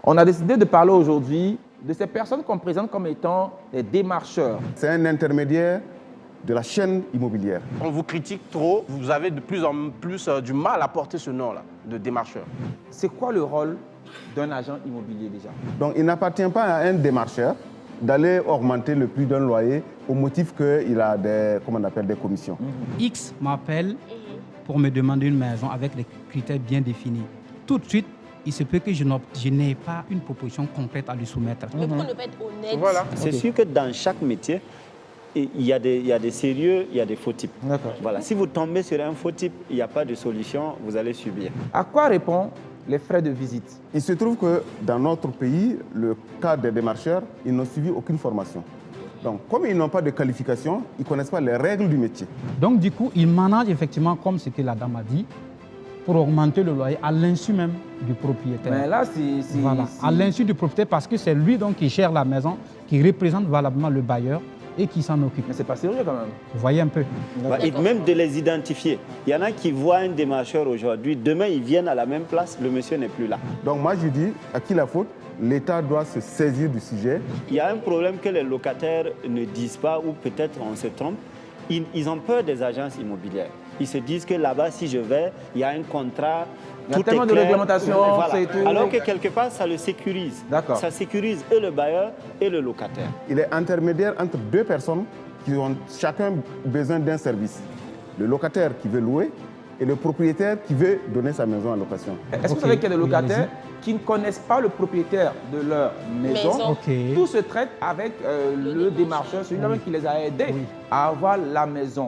On a décidé de parler aujourd'hui de ces personnes qu'on présente comme étant des démarcheurs. C'est un intermédiaire de la chaîne immobilière. On vous critique trop, vous avez de plus en plus du mal à porter ce nom-là, de démarcheur. C'est quoi le rôle d'un agent immobilier déjà? Donc il n'appartient pas à un démarcheur d'aller augmenter le prix d'un loyer au motif qu'il a des, comment on appelle, des commissions. X m'appelle pour me demander une maison avec des critères bien définis. Tout de suite, il se peut que je n'ai pas une proposition concrète à lui soumettre. Mais pourquoi ne pas être honnête? Voilà. C'est sûr que dans chaque métier, il y a des sérieux, il y a des faux types. Voilà. Si vous tombez sur un faux type, il n'y a pas de solution, vous allez subir. À quoi répond les frais de visite? Il se trouve que dans notre pays, le cas des démarcheurs, ils n'ont suivi aucune formation. Donc, comme ils n'ont pas de qualification, ils ne connaissent pas les règles du métier. Donc du coup, il manage effectivement comme ce que la dame a dit, pour augmenter le loyer à l'insu même du propriétaire. Mais là, Voilà, à l'insu du propriétaire parce que c'est lui donc qui gère la maison, qui représente valablement le bailleur et qui s'en occupe. Mais c'est pas sérieux quand même. Vous voyez un peu. Et même de les identifier. Il y en a qui voient un démarcheur aujourd'hui, demain ils viennent à la même place, le monsieur n'est plus là. Donc moi je dis, à qui la faute? L'État doit se saisir du sujet. Il y a un problème que les locataires ne disent pas ou peut-être on se trompe. Ils ont peur des agences immobilières. Ils se disent que là-bas, si je vais, il y a un contrat. Il y a tellement de réglementation, voilà. c'est tout. Alors que quelque part, ça le sécurise. D'accord. Ça sécurise et le bailleur et le locataire. Il est intermédiaire entre deux personnes qui ont chacun besoin d'un service. Le locataire qui veut louer et le propriétaire qui veut donner sa maison en location. Est-ce que vous savez qu'il y a des locataires qui ne connaissent pas le propriétaire de leur maison? Ok. Tout se traite avec le démarcheur, celui-là qui les a aidés à avoir la maison.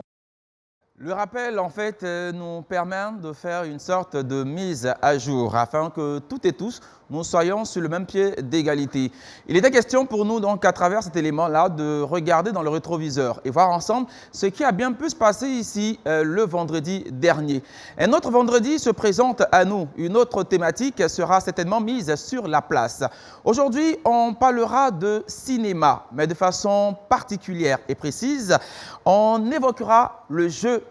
Le rappel, en fait, nous permet de faire une sorte de mise à jour afin que toutes et tous, nous soyons sur le même pied d'égalité. Il était question pour nous, donc, à travers cet élément-là, de regarder dans le rétroviseur et voir ensemble ce qui a bien pu se passer ici le vendredi dernier. Un autre vendredi se présente à nous. Une autre thématique sera certainement mise sur la place. Aujourd'hui, on parlera de cinéma, mais de façon particulière et précise. On évoquera le jeu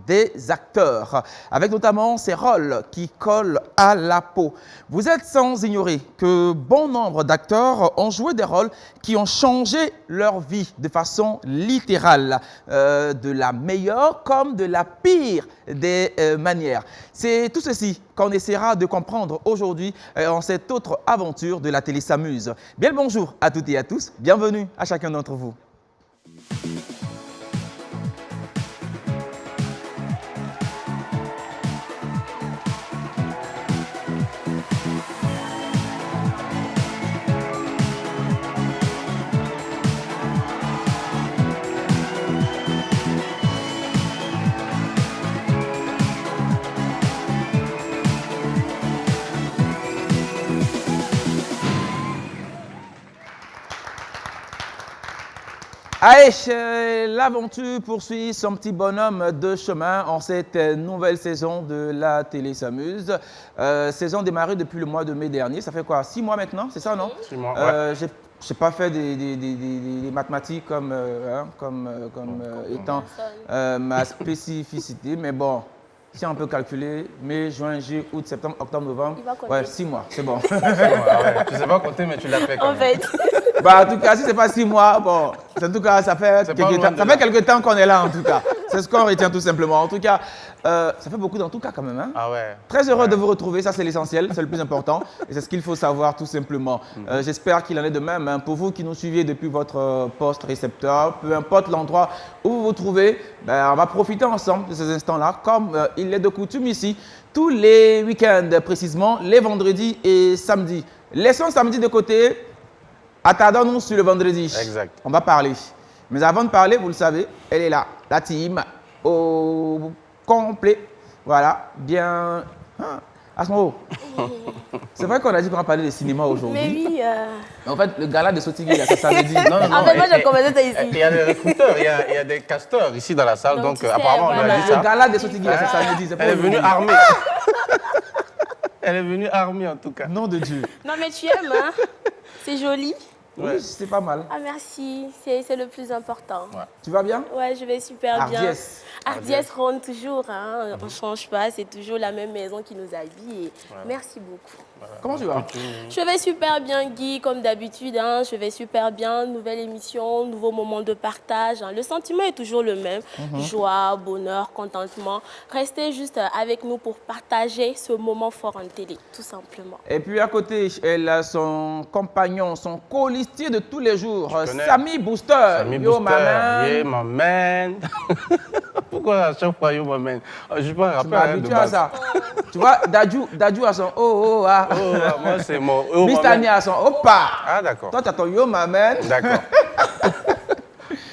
des acteurs, avec notamment ces rôles qui collent à la peau. Vous êtes sans ignorer que bon nombre d'acteurs ont joué des rôles qui ont changé leur vie de façon littérale, de la meilleure comme de la pire des manières. C'est tout ceci qu'on essaiera de comprendre aujourd'hui en cette autre aventure de la télé s'amuse. Bien le bonjour à toutes et à tous, bienvenue à chacun d'entre vous. Allez, l'aventure poursuit son petit bonhomme de chemin en cette nouvelle saison de la télé s'amuse. Saison démarrée depuis le mois de mai dernier. Ça fait quoi, 6 mois maintenant, c'est ça, non? 6 mois, ouais. Je n'ai pas fait des mathématiques comme étant ma spécificité, mais bon, si on peut calculer, mai, juin, juillet, août, septembre, octobre, novembre, ouais, 6 mois, c'est bon. Ouais, tu sais pas compter, mais tu l'as fait quand En même. fait. Bah, en tout cas, si ce n'est pas 6 mois, bon, en tout cas, ça fait quelques temps qu'on est là, en tout cas. C'est ce qu'on retient tout simplement. En tout cas, ça fait beaucoup dans tout cas quand même. Hein? Ah ouais. Très heureux de vous retrouver, ça c'est l'essentiel, c'est le plus important. Et c'est ce qu'il faut savoir tout simplement. J'espère qu'il en est de même hein, pour vous qui nous suivez depuis votre poste récepteur. Peu importe l'endroit où vous vous trouvez, ben, on va profiter ensemble de ces instants-là, comme il est de coutume ici, tous les week-ends précisément, les vendredis et samedis. Laissons samedi de côté. Attardons-nous sur le vendredi. Exact. On va parler. Mais avant de parler, vous le savez, elle est là, la team, au complet. Voilà, bien. Asmo, c'est vrai qu'on a dit qu'on va parler de cinéma aujourd'hui. Mais oui. En fait, le gala de Sotigui, là, c'est samedi. Non. En fait, moi, j'ai commencé ça ici. Il y a des recruteurs, il y a des casteurs ici dans la salle, Donc, donc tu sais, apparemment on lui voilà. a dit Le ça. gala de Sotigui, là, c'est samedi. C'est pas Elle est venue aujourd'hui. armée. Elle est venue armée en tout cas. Nom de Dieu. Non, mais tu aimes, hein? C'est joli. Oui, c'est pas mal. Ah, merci. C'est le plus important. Tu vas bien? Ouais, je vais super bien. Hardiès. Hardiès rentre toujours. Hein. On ne change pas. C'est toujours la même maison qui nous habille. Et merci beaucoup. Comment tu vas? Je vais super bien, Guy, comme d'habitude. Hein. Je vais super bien. Nouvelle émission, nouveau moment de partage. Hein. Le sentiment est toujours le même. Joie, bonheur, contentement. Restez juste avec nous pour partager ce moment fort en télé, tout simplement. Et puis à côté, elle a son compagnon, son colistier de tous les jours, connais. Samy Booster. Samy Yo, Booster, maman. yeah, my man. Pourquoi à chaque fois, yo, my man? Je suis pas un Tu rappeur, m'as hein, de habitué à base. ça. Tu vois, Dadju a son oh, ah. Oh, moi, c'est mon... Oh, my Mr. Ni man. a son opa. Ah, d'accord. Toi, tu as ton yo, maman. D'accord.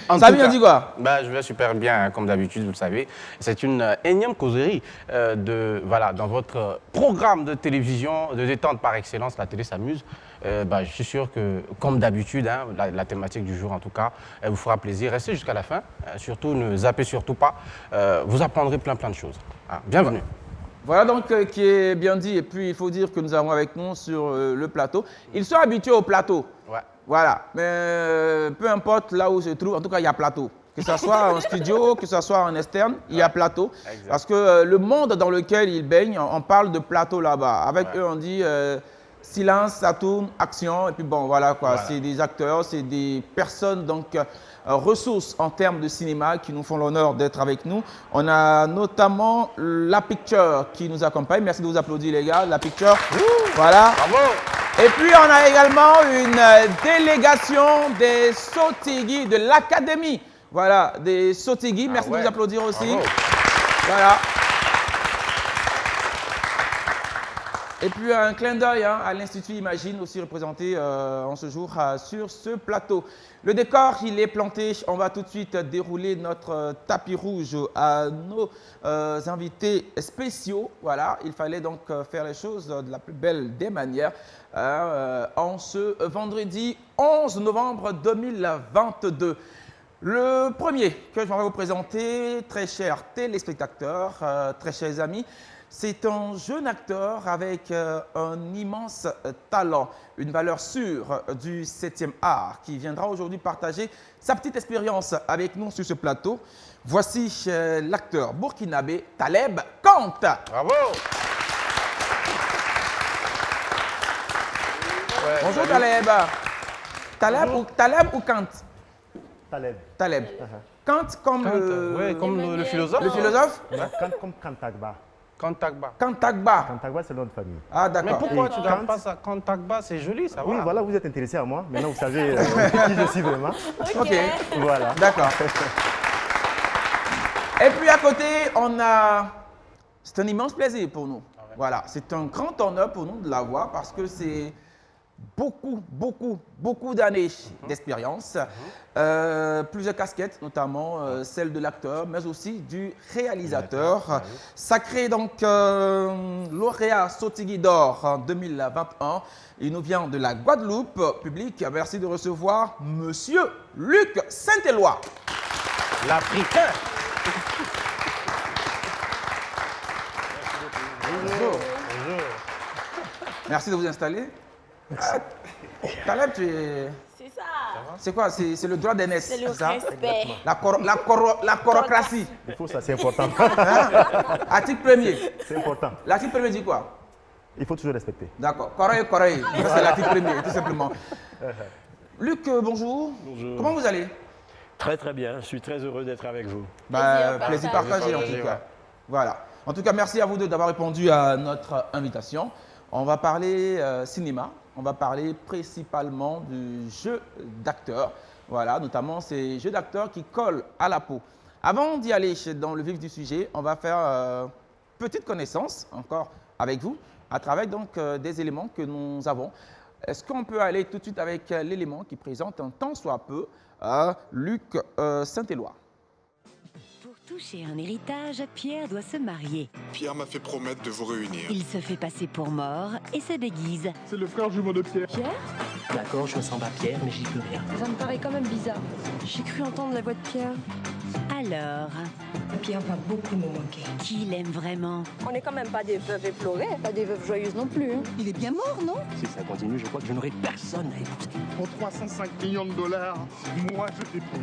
En Samy, tout cas, on dit quoi? Bah, je vais super bien, hein, comme d'habitude, vous le savez. C'est une énième causerie dans votre programme de télévision de détente par excellence, la télé s'amuse. Je suis sûr que, comme d'habitude, hein, la thématique du jour en tout cas, elle vous fera plaisir. Restez jusqu'à la fin. Surtout, ne zappez surtout pas. Vous apprendrez plein de choses. Ah, bienvenue. Voilà donc qui est bien dit. Et puis, il faut dire que nous avons avec nous sur le plateau. Ils sont habitués au plateau. Ouais. Voilà. Mais peu importe là où se trouve, en tout cas, il y a plateau. Que ce soit en studio, que ce soit en externe, il y a plateau. Exact. Parce que le monde dans lequel ils baignent, on parle de plateau là-bas. Avec eux, on dit silence, ça tourne, action. Et puis bon, voilà quoi. Voilà. C'est des acteurs, c'est des personnes donc ressources en termes de cinéma qui nous font l'honneur d'être avec nous. On a notamment La Picture qui nous accompagne. Merci de vous applaudir les gars. La Picture. Voilà. Bravo. Et puis, on a également une délégation des Sotigui, de l'Académie. Voilà, des Sotigui. Merci de vous applaudir aussi. Bravo. Voilà. Et puis, un clin d'œil hein, à l'Institut Imagine, aussi représenté en ce jour sur ce plateau. Le décor, il est planté. On va tout de suite dérouler notre tapis rouge à nos invités spéciaux. Voilà, il fallait donc faire les choses de la plus belle des manières. En ce vendredi 11 novembre 2022. Le premier que je vais vous présenter, très chers téléspectateurs, très chers amis, c'est un jeune acteur avec un immense talent, une valeur sûre du 7e art qui viendra aujourd'hui partager sa petite expérience avec nous sur ce plateau. Voici l'acteur burkinabé Taleb Kant. Bravo. Bonjour Taleb. Taleb ou Kant? Taleb. Taleb. Kant comme Comme le philosophe. le philosophe? Kant comme Kantagba. Kantagba. Kantagba. Kantagba, c'est le nom de famille. Ah Mais d'accord. pourquoi Et tu ne donnes Kant- pas ça Kantagba, c'est joli, ça Oui, va. voilà, vous êtes intéressé à moi. Maintenant, vous savez qui je suis vraiment. Ok, Voilà. d'accord. Et puis à côté, on a... C'est un immense plaisir pour nous. Voilà, c'est un grand honneur pour nous de l'avoir parce que c'est beaucoup d'années d'expérience. Plusieurs casquettes, notamment celle de l'acteur, mais aussi du réalisateur. Sacré donc lauréat Sotigui d'or en 2021. Il nous vient de la Guadeloupe. Public, merci de recevoir Monsieur Luc Saint-Éloi. L'Africain. Bonjour. Merci de vous installer. Taleb, tu es... C'est ça. C'est quoi? C'est le droit d'aînesse, C'est le ça? respect. La corocratie. Il faut ça, c'est important. Article premier. C'est important. L'article premier dit quoi? Il faut toujours respecter. D'accord. Corée. Ça, c'est l'article premier, tout simplement. Luc, bonjour. Bonjour. Comment vous allez? Très bien, je suis très heureux d'être avec vous. Plaisir partagé, en tout cas. Voilà. En tout cas, merci à vous deux d'avoir répondu à notre invitation. On va parler cinéma. On va parler principalement du jeu d'acteur. Voilà, notamment ces jeux d'acteurs qui collent à la peau. Avant d'y aller dans le vif du sujet, on va faire petite connaissance encore avec vous à travers donc des éléments que nous avons. Est-ce qu'on peut aller tout de suite avec l'élément qui présente un tant soit peu Luc Saint-Éloi? Pour toucher un héritage, Pierre doit se marier. Pierre m'a fait promettre de vous réunir. Il se fait passer pour mort et se déguise. C'est le frère jumeau de Pierre. Pierre? D'accord, je ressemble à Pierre, mais j'y peux rien. Ça me paraît quand même bizarre. J'ai cru entendre la voix de Pierre. Alors, Pierre va beaucoup me manquer. qui l'aime vraiment? On n'est quand même pas des veuves éplorées, pas des veuves joyeuses non plus. Il est bien mort, non? Si ça continue, je crois que je n'aurai personne à écouter. Pour 305 millions de dollars, moi je t'épouse.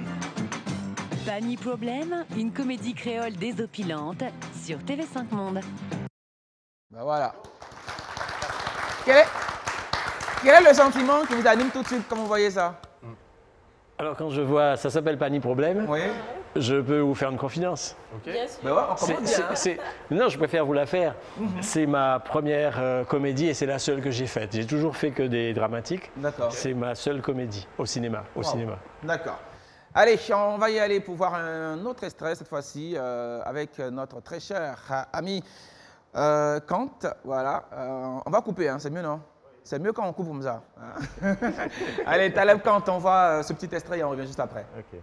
Pas problème, une comédie créole désopilante sur TV5 Monde. Ben voilà. Quel est le sentiment qui vous anime tout de suite quand vous voyez ça? Alors quand je vois, ça s'appelle Pas ni problème, Oui. je peux vous faire une confidence. Bien sûr. Ben ouais, on commence bien. Hein. Non, je préfère vous la faire. C'est ma première comédie et c'est la seule que j'ai faite. J'ai toujours fait que des dramatiques. D'accord. C'est ma seule comédie au cinéma. Au cinéma. D'accord. Allez, on va y aller pour voir un autre extrait cette fois-ci avec notre très cher ami Kant. Voilà. On va couper, hein, c'est mieux, non? C'est mieux quand on coupe comme ça. Hein. Allez, Taleb Kant, on voit ce petit extrait et on revient juste après. Ok.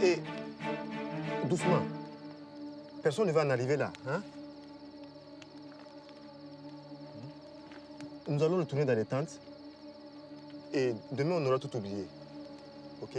Et doucement. Personne ne va en arriver là, hein? Nous allons retourner dans les tentes et demain on aura tout oublié. Ok?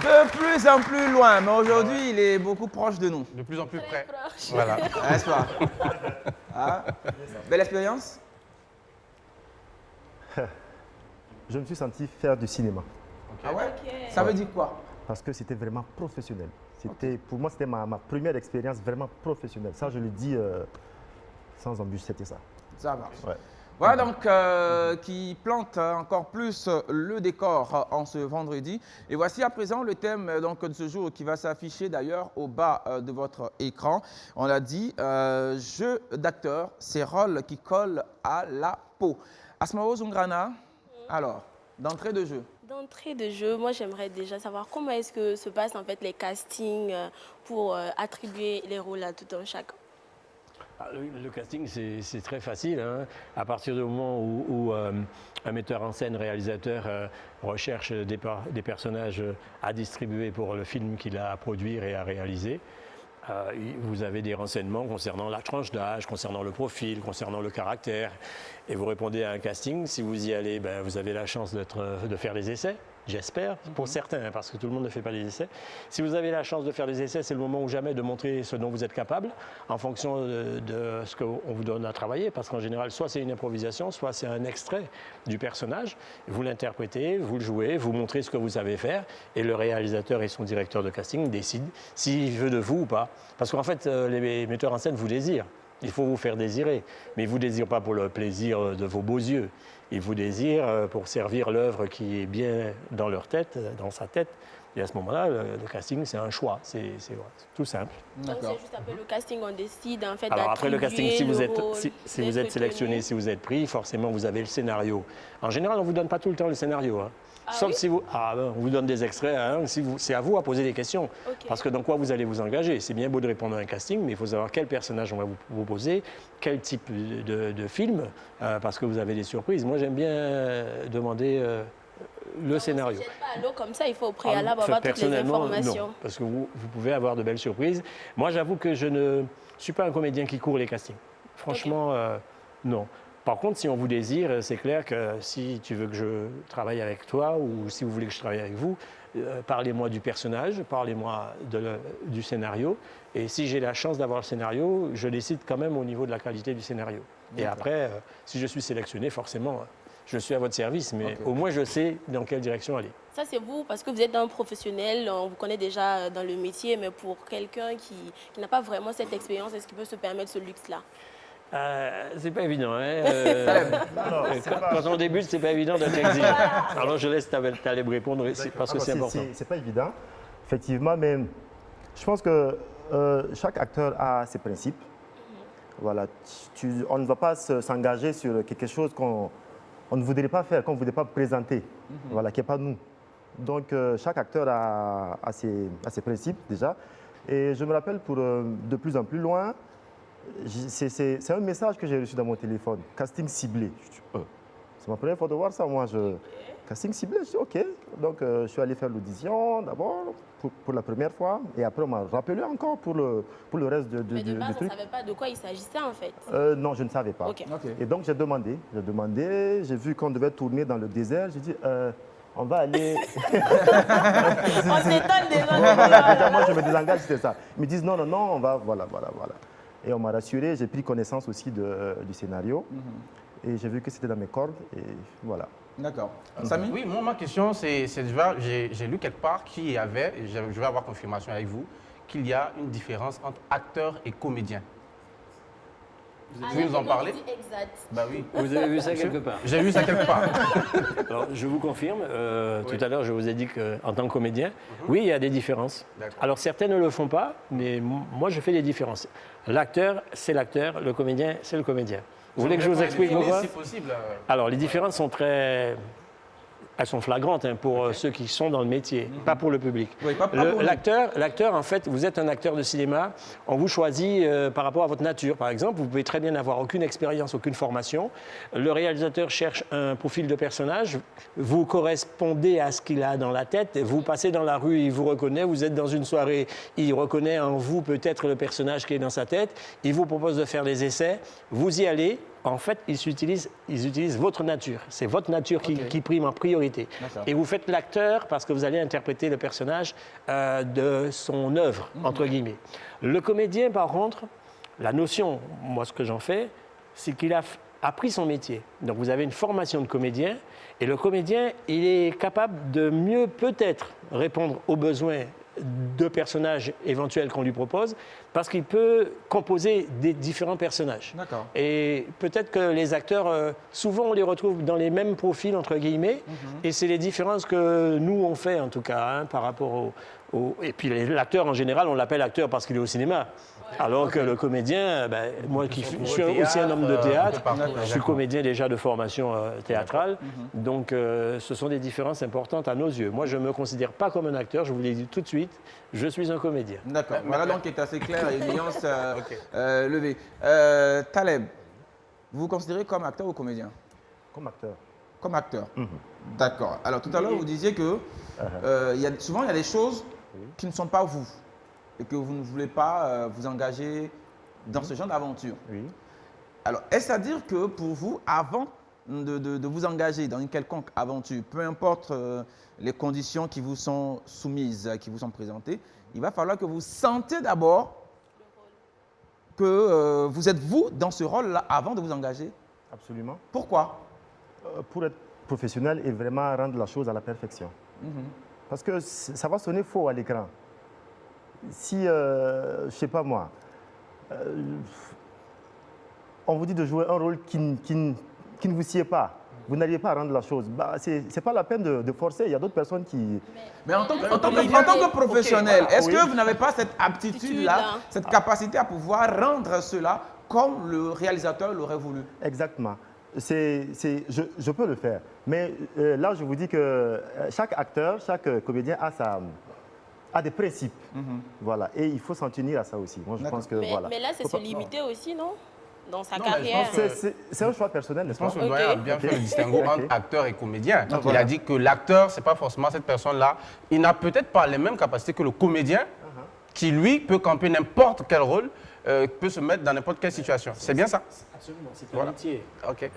De plus en plus loin, mais aujourd'hui, il est beaucoup proche de nous. De plus en plus près. Voilà. N'est-ce pas? Ah, belle expérience? Je me suis senti faire du cinéma. Ah ouais? Ça veut dire quoi? Parce que c'était vraiment professionnel. Pour moi, c'était ma première expérience vraiment professionnelle. Ça, je le dis sans embûche, c'était ça. Ça marche. Ouais. Voilà donc qui plante encore plus le décor en ce vendredi. Et voici à présent le thème donc, de ce jour qui va s'afficher d'ailleurs au bas de votre écran. On l'a dit, jeu d'acteur, ces rôles qui collent à la peau. Asmao Zungrana, alors, d'entrée de jeu. D'entrée de jeu, moi j'aimerais déjà savoir comment est-ce que se passent en fait les castings pour attribuer les rôles à tout un chacun. Le casting, c'est très facile. Hein. À partir du moment où un metteur en scène, réalisateur recherche des personnages à distribuer pour le film qu'il a à produire et à réaliser, vous avez des renseignements concernant la tranche d'âge, concernant le profil, concernant le caractère. Et vous répondez à un casting. Si vous y allez, ben, vous avez la chance de faire des essais. J'espère, pour certains, parce que tout le monde ne fait pas les essais. Si vous avez la chance de faire des essais, c'est le moment ou jamais de montrer ce dont vous êtes capable, en fonction de ce qu'on vous donne à travailler, parce qu'en général, soit c'est une improvisation, soit c'est un extrait du personnage. Vous l'interprétez, vous le jouez, vous montrez ce que vous savez faire, et le réalisateur et son directeur de casting décident s'il veut de vous ou pas. Parce qu'en fait, les metteurs en scène vous désirent. Il faut vous faire désirer, mais ils ne vous désirent pas pour le plaisir de vos beaux yeux. Ils vous désirent pour servir l'œuvre qui est bien dans leur tête, dans sa tête. Et à ce moment-là, le casting, c'est un choix. C'est tout simple. Donc c'est juste après le casting, on décide en fait. Alors après le casting, si vous êtes sélectionné, retenu. si vous êtes pris, forcément vous avez le scénario. En général, on ne vous donne pas tout le temps le scénario. Hein. Ah Sauf oui? si vous... on vous donne des extraits, hein, c'est à vous à poser des questions. Okay. Parce que dans quoi vous allez vous engager? C'est bien beau de répondre à un casting, mais il faut savoir quel personnage on va vous poser, quel type de film, parce que vous avez des surprises. Moi, j'aime bien demander le scénario. On ne jette pas à l'eau comme ça, il faut au préalable avoir toutes les informations. Non, parce que vous pouvez avoir de belles surprises. Moi, j'avoue que je ne suis pas un comédien qui court les castings. Franchement, non. Par contre, si on vous désire, c'est clair que si tu veux que je travaille avec toi ou si vous voulez que je travaille avec vous, parlez-moi du personnage, parlez-moi du scénario. Et si j'ai la chance d'avoir le scénario, je décide quand même au niveau de la qualité du scénario. Et après, si je suis sélectionné, forcément, je suis à votre service, mais au moins je sais dans quelle direction aller. Ça, c'est vous, parce que vous êtes un professionnel, on vous connaît déjà dans le métier, mais pour quelqu'un qui n'a pas vraiment cette expérience, est-ce qu'il peut se permettre ce luxe-là? C'est pas évident. Hein? Quand on débute, c'est pas évident d'être exigeant. Alors je laisse Taleb répondre parce que c'est important. C'est pas évident, effectivement, mais je pense que chaque acteur a ses principes. Voilà, on ne va pas s'engager sur quelque chose qu'on ne voudrait pas faire, qu'on ne voudrait pas présenter, voilà, qui n'est pas nous. Donc chaque acteur a ses principes déjà. Et je me rappelle pour de plus en plus loin, c'est un message que j'ai reçu dans mon téléphone, casting ciblé. C'est ma première fois de voir ça, moi. Casting ciblé, je dis OK. Donc je suis allé faire l'audition d'abord pour la première fois, et après on m'a rappelé encore pour le reste du truc. Mais de base, on ne savait pas de quoi il s'agissait en fait. Non, je ne savais pas. Okay. Et donc j'ai demandé, j'ai vu qu'on devait tourner dans le désert, j'ai dit on va aller. On s'étonne déjà. Moi je me désengage, c'était ça. Ils me disent non, on va, voilà. Et on m'a rassuré, j'ai pris connaissance aussi du scénario. Et j'ai vu que c'était dans mes cordes, et voilà. D'accord. Samy? Oui, moi, ma question, c'est j'ai lu quelque part qu'il y avait, et je vais avoir confirmation avec vous, qu'il y a une différence entre acteur et comédien. Vous pouvez nous en parler? Exact. Bah oui. Vous avez vu ça quelque part? J'ai vu ça quelque part. Alors, je vous confirme, tout à l'heure, je vous ai dit qu'en tant que comédien, oui, il y a des différences. Alors, certains ne le font pas, mais moi, je fais des différences. L'acteur, c'est l'acteur, le comédien, c'est le comédien. Vous voulez que je vous explique pourquoi? Si possible. Alors, les différences sont elles sont flagrantes pour ceux qui sont dans le métier, pas pour le public. Oui, pas pour nous. L'acteur, en fait, vous êtes un acteur de cinéma, on vous choisit par rapport à votre nature. Par exemple, vous pouvez très bien n'avoir aucune expérience, aucune formation. Le réalisateur cherche un profil de personnage, vous correspondez à ce qu'il a dans la tête, vous passez dans la rue, il vous reconnaît, vous êtes dans une soirée, il reconnaît en vous peut-être le personnage qui est dans sa tête, il vous propose de faire des essais, vous y allez. En fait, ils utilisent votre nature. C'est votre nature qui prime en priorité. Et vous faites l'acteur parce que vous allez interpréter le personnage de son œuvre, entre guillemets. Le comédien, par contre, la notion, moi, ce que j'en fais, c'est qu'il a appris son métier. Donc, vous avez une formation de comédien, et le comédien, il est capable de mieux, peut-être, répondre aux besoins de personnages éventuels qu'on lui propose, parce qu'il peut composer des différents personnages. D'accord. Et peut-être que les acteurs, souvent on les retrouve dans les mêmes profils, entre guillemets, et c'est les différences que nous on fait en tout cas, par rapport au... Et puis l'acteur en général, on l'appelle acteur parce qu'il est au cinéma. Alors que le comédien, moi qui je suis aussi un homme de théâtre, je suis comédien déjà de formation théâtrale, donc ce sont des différences importantes à nos yeux. Moi je ne me considère pas comme un acteur, je vous l'ai dit tout de suite, je suis un comédien. D'accord, voilà donc qui est assez clair et une nuance levée. Taleb, vous vous considérez comme acteur ou comédien? Comme acteur. Comme acteur. D'accord. Alors tout à l'heure vous disiez que souvent il y a des choses qui ne sont pas vous, et que vous ne voulez pas vous engager dans ce genre d'aventure. Oui. Alors, est-ce à dire que pour vous, avant de vous engager dans une quelconque aventure, peu importe les conditions qui vous sont soumises, qui vous sont présentées, il va falloir que vous sentez d'abord que vous êtes vous dans ce rôle-là avant de vous engager? Absolument. Pourquoi? Pour être professionnel et vraiment rendre la chose à la perfection. Parce que ça va sonner faux à l'écran. Si, je ne sais pas moi, on vous dit de jouer un rôle qui ne vous sied pas, vous n'arrivez pas à rendre la chose, ce n'est pas la peine de forcer, il y a d'autres personnes qui... Mais en tant que professionnel, est-ce que vous n'avez pas cette aptitude-là, cette capacité à pouvoir rendre cela comme le réalisateur l'aurait voulu? Exactement. Je peux le faire. Mais là, je vous dis que chaque acteur, chaque comédien a des principes. Voilà. Et il faut s'en tenir à ça aussi. Moi, je pense que voilà. Mais là, c'est se limiter aussi, non? Dans sa carrière. C'est un choix personnel, n'est-ce pas? Je pense qu'on doit bien faire le distinguo entre acteur et comédien. Il a dit que l'acteur, ce n'est pas forcément cette personne-là. Il n'a peut-être pas les mêmes capacités que le comédien, qui, lui, peut camper n'importe quel rôle, peut se mettre dans n'importe quelle situation. C'est bien ça? Absolument, c'est un métier.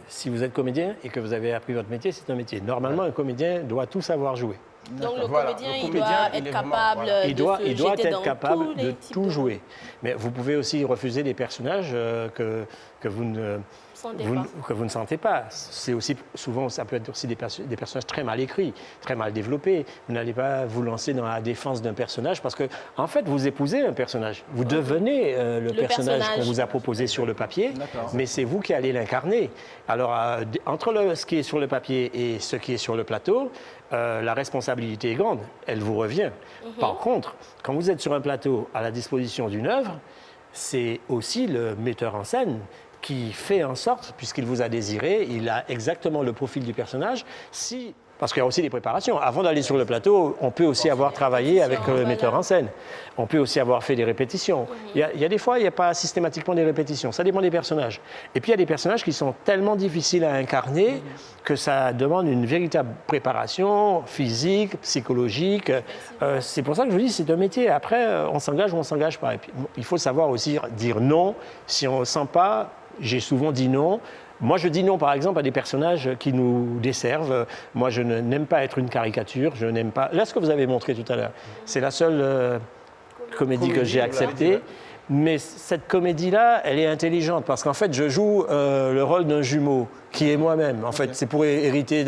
Si vous êtes comédien et que vous avez appris votre métier, c'est un métier. Normalement, un comédien doit tout savoir jouer. Donc le comédien, il doit être capable il doit être capable de tout jouer. Mais vous pouvez aussi refuser des personnages que que vous ne sentez pas. C'est aussi souvent, ça peut être aussi des personnages très mal écrits, très mal développés. Vous n'allez pas vous lancer dans la défense d'un personnage parce que, en fait, vous épousez un personnage. Vous devenez le personnage qu'on vous a proposé sur le papier, mais c'est vous qui allez l'incarner. Alors, entre ce qui est sur le papier et ce qui est sur le plateau, la responsabilité est grande. Elle vous revient. Par contre, quand vous êtes sur un plateau à la disposition d'une œuvre, c'est aussi le metteur en scène qui fait en sorte, puisqu'il vous a désiré, il a exactement le profil du personnage. Parce qu'il y a aussi des préparations. Avant d'aller sur le plateau, on peut aussi avoir travaillé avec le metteur en scène. On peut aussi avoir fait des répétitions. Il y a des fois, il n'y a pas systématiquement des répétitions. Ça dépend des personnages. Et puis, il y a des personnages qui sont tellement difficiles à incarner que ça demande une véritable préparation physique, psychologique. C'est pour ça que je vous dis, c'est un métier. Après, on s'engage ou on ne s'engage pas. Et puis, il faut savoir aussi dire non. Si on ne sent pas, j'ai souvent dit non. Moi, je dis non, par exemple, à des personnages qui nous desservent. Moi, je n'aime pas être une caricature. Je n'aime pas... Là, ce que vous avez montré tout à l'heure, c'est la seule comédie que j'ai acceptée. Mais cette comédie-là, elle est intelligente parce qu'en fait, je joue le rôle d'un jumeau qui est moi-même. En fait, c'est pour hériter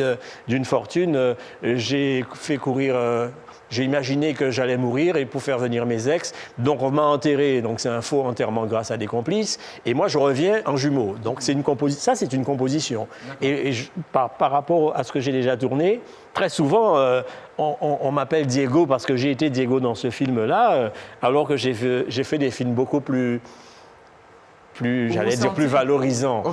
d'une fortune. J'ai fait courir... J'ai imaginé que j'allais mourir et pour faire venir mes ex. Donc, on m'a enterré. Donc, c'est un faux enterrement grâce à des complices. Et moi, je reviens en jumeau. Donc, c'est une ça, c'est une composition. Et par rapport à ce que j'ai déjà tourné, très souvent, on m'appelle Diego parce que j'ai été Diego dans ce film-là, alors que j'ai fait des films beaucoup plus valorisant.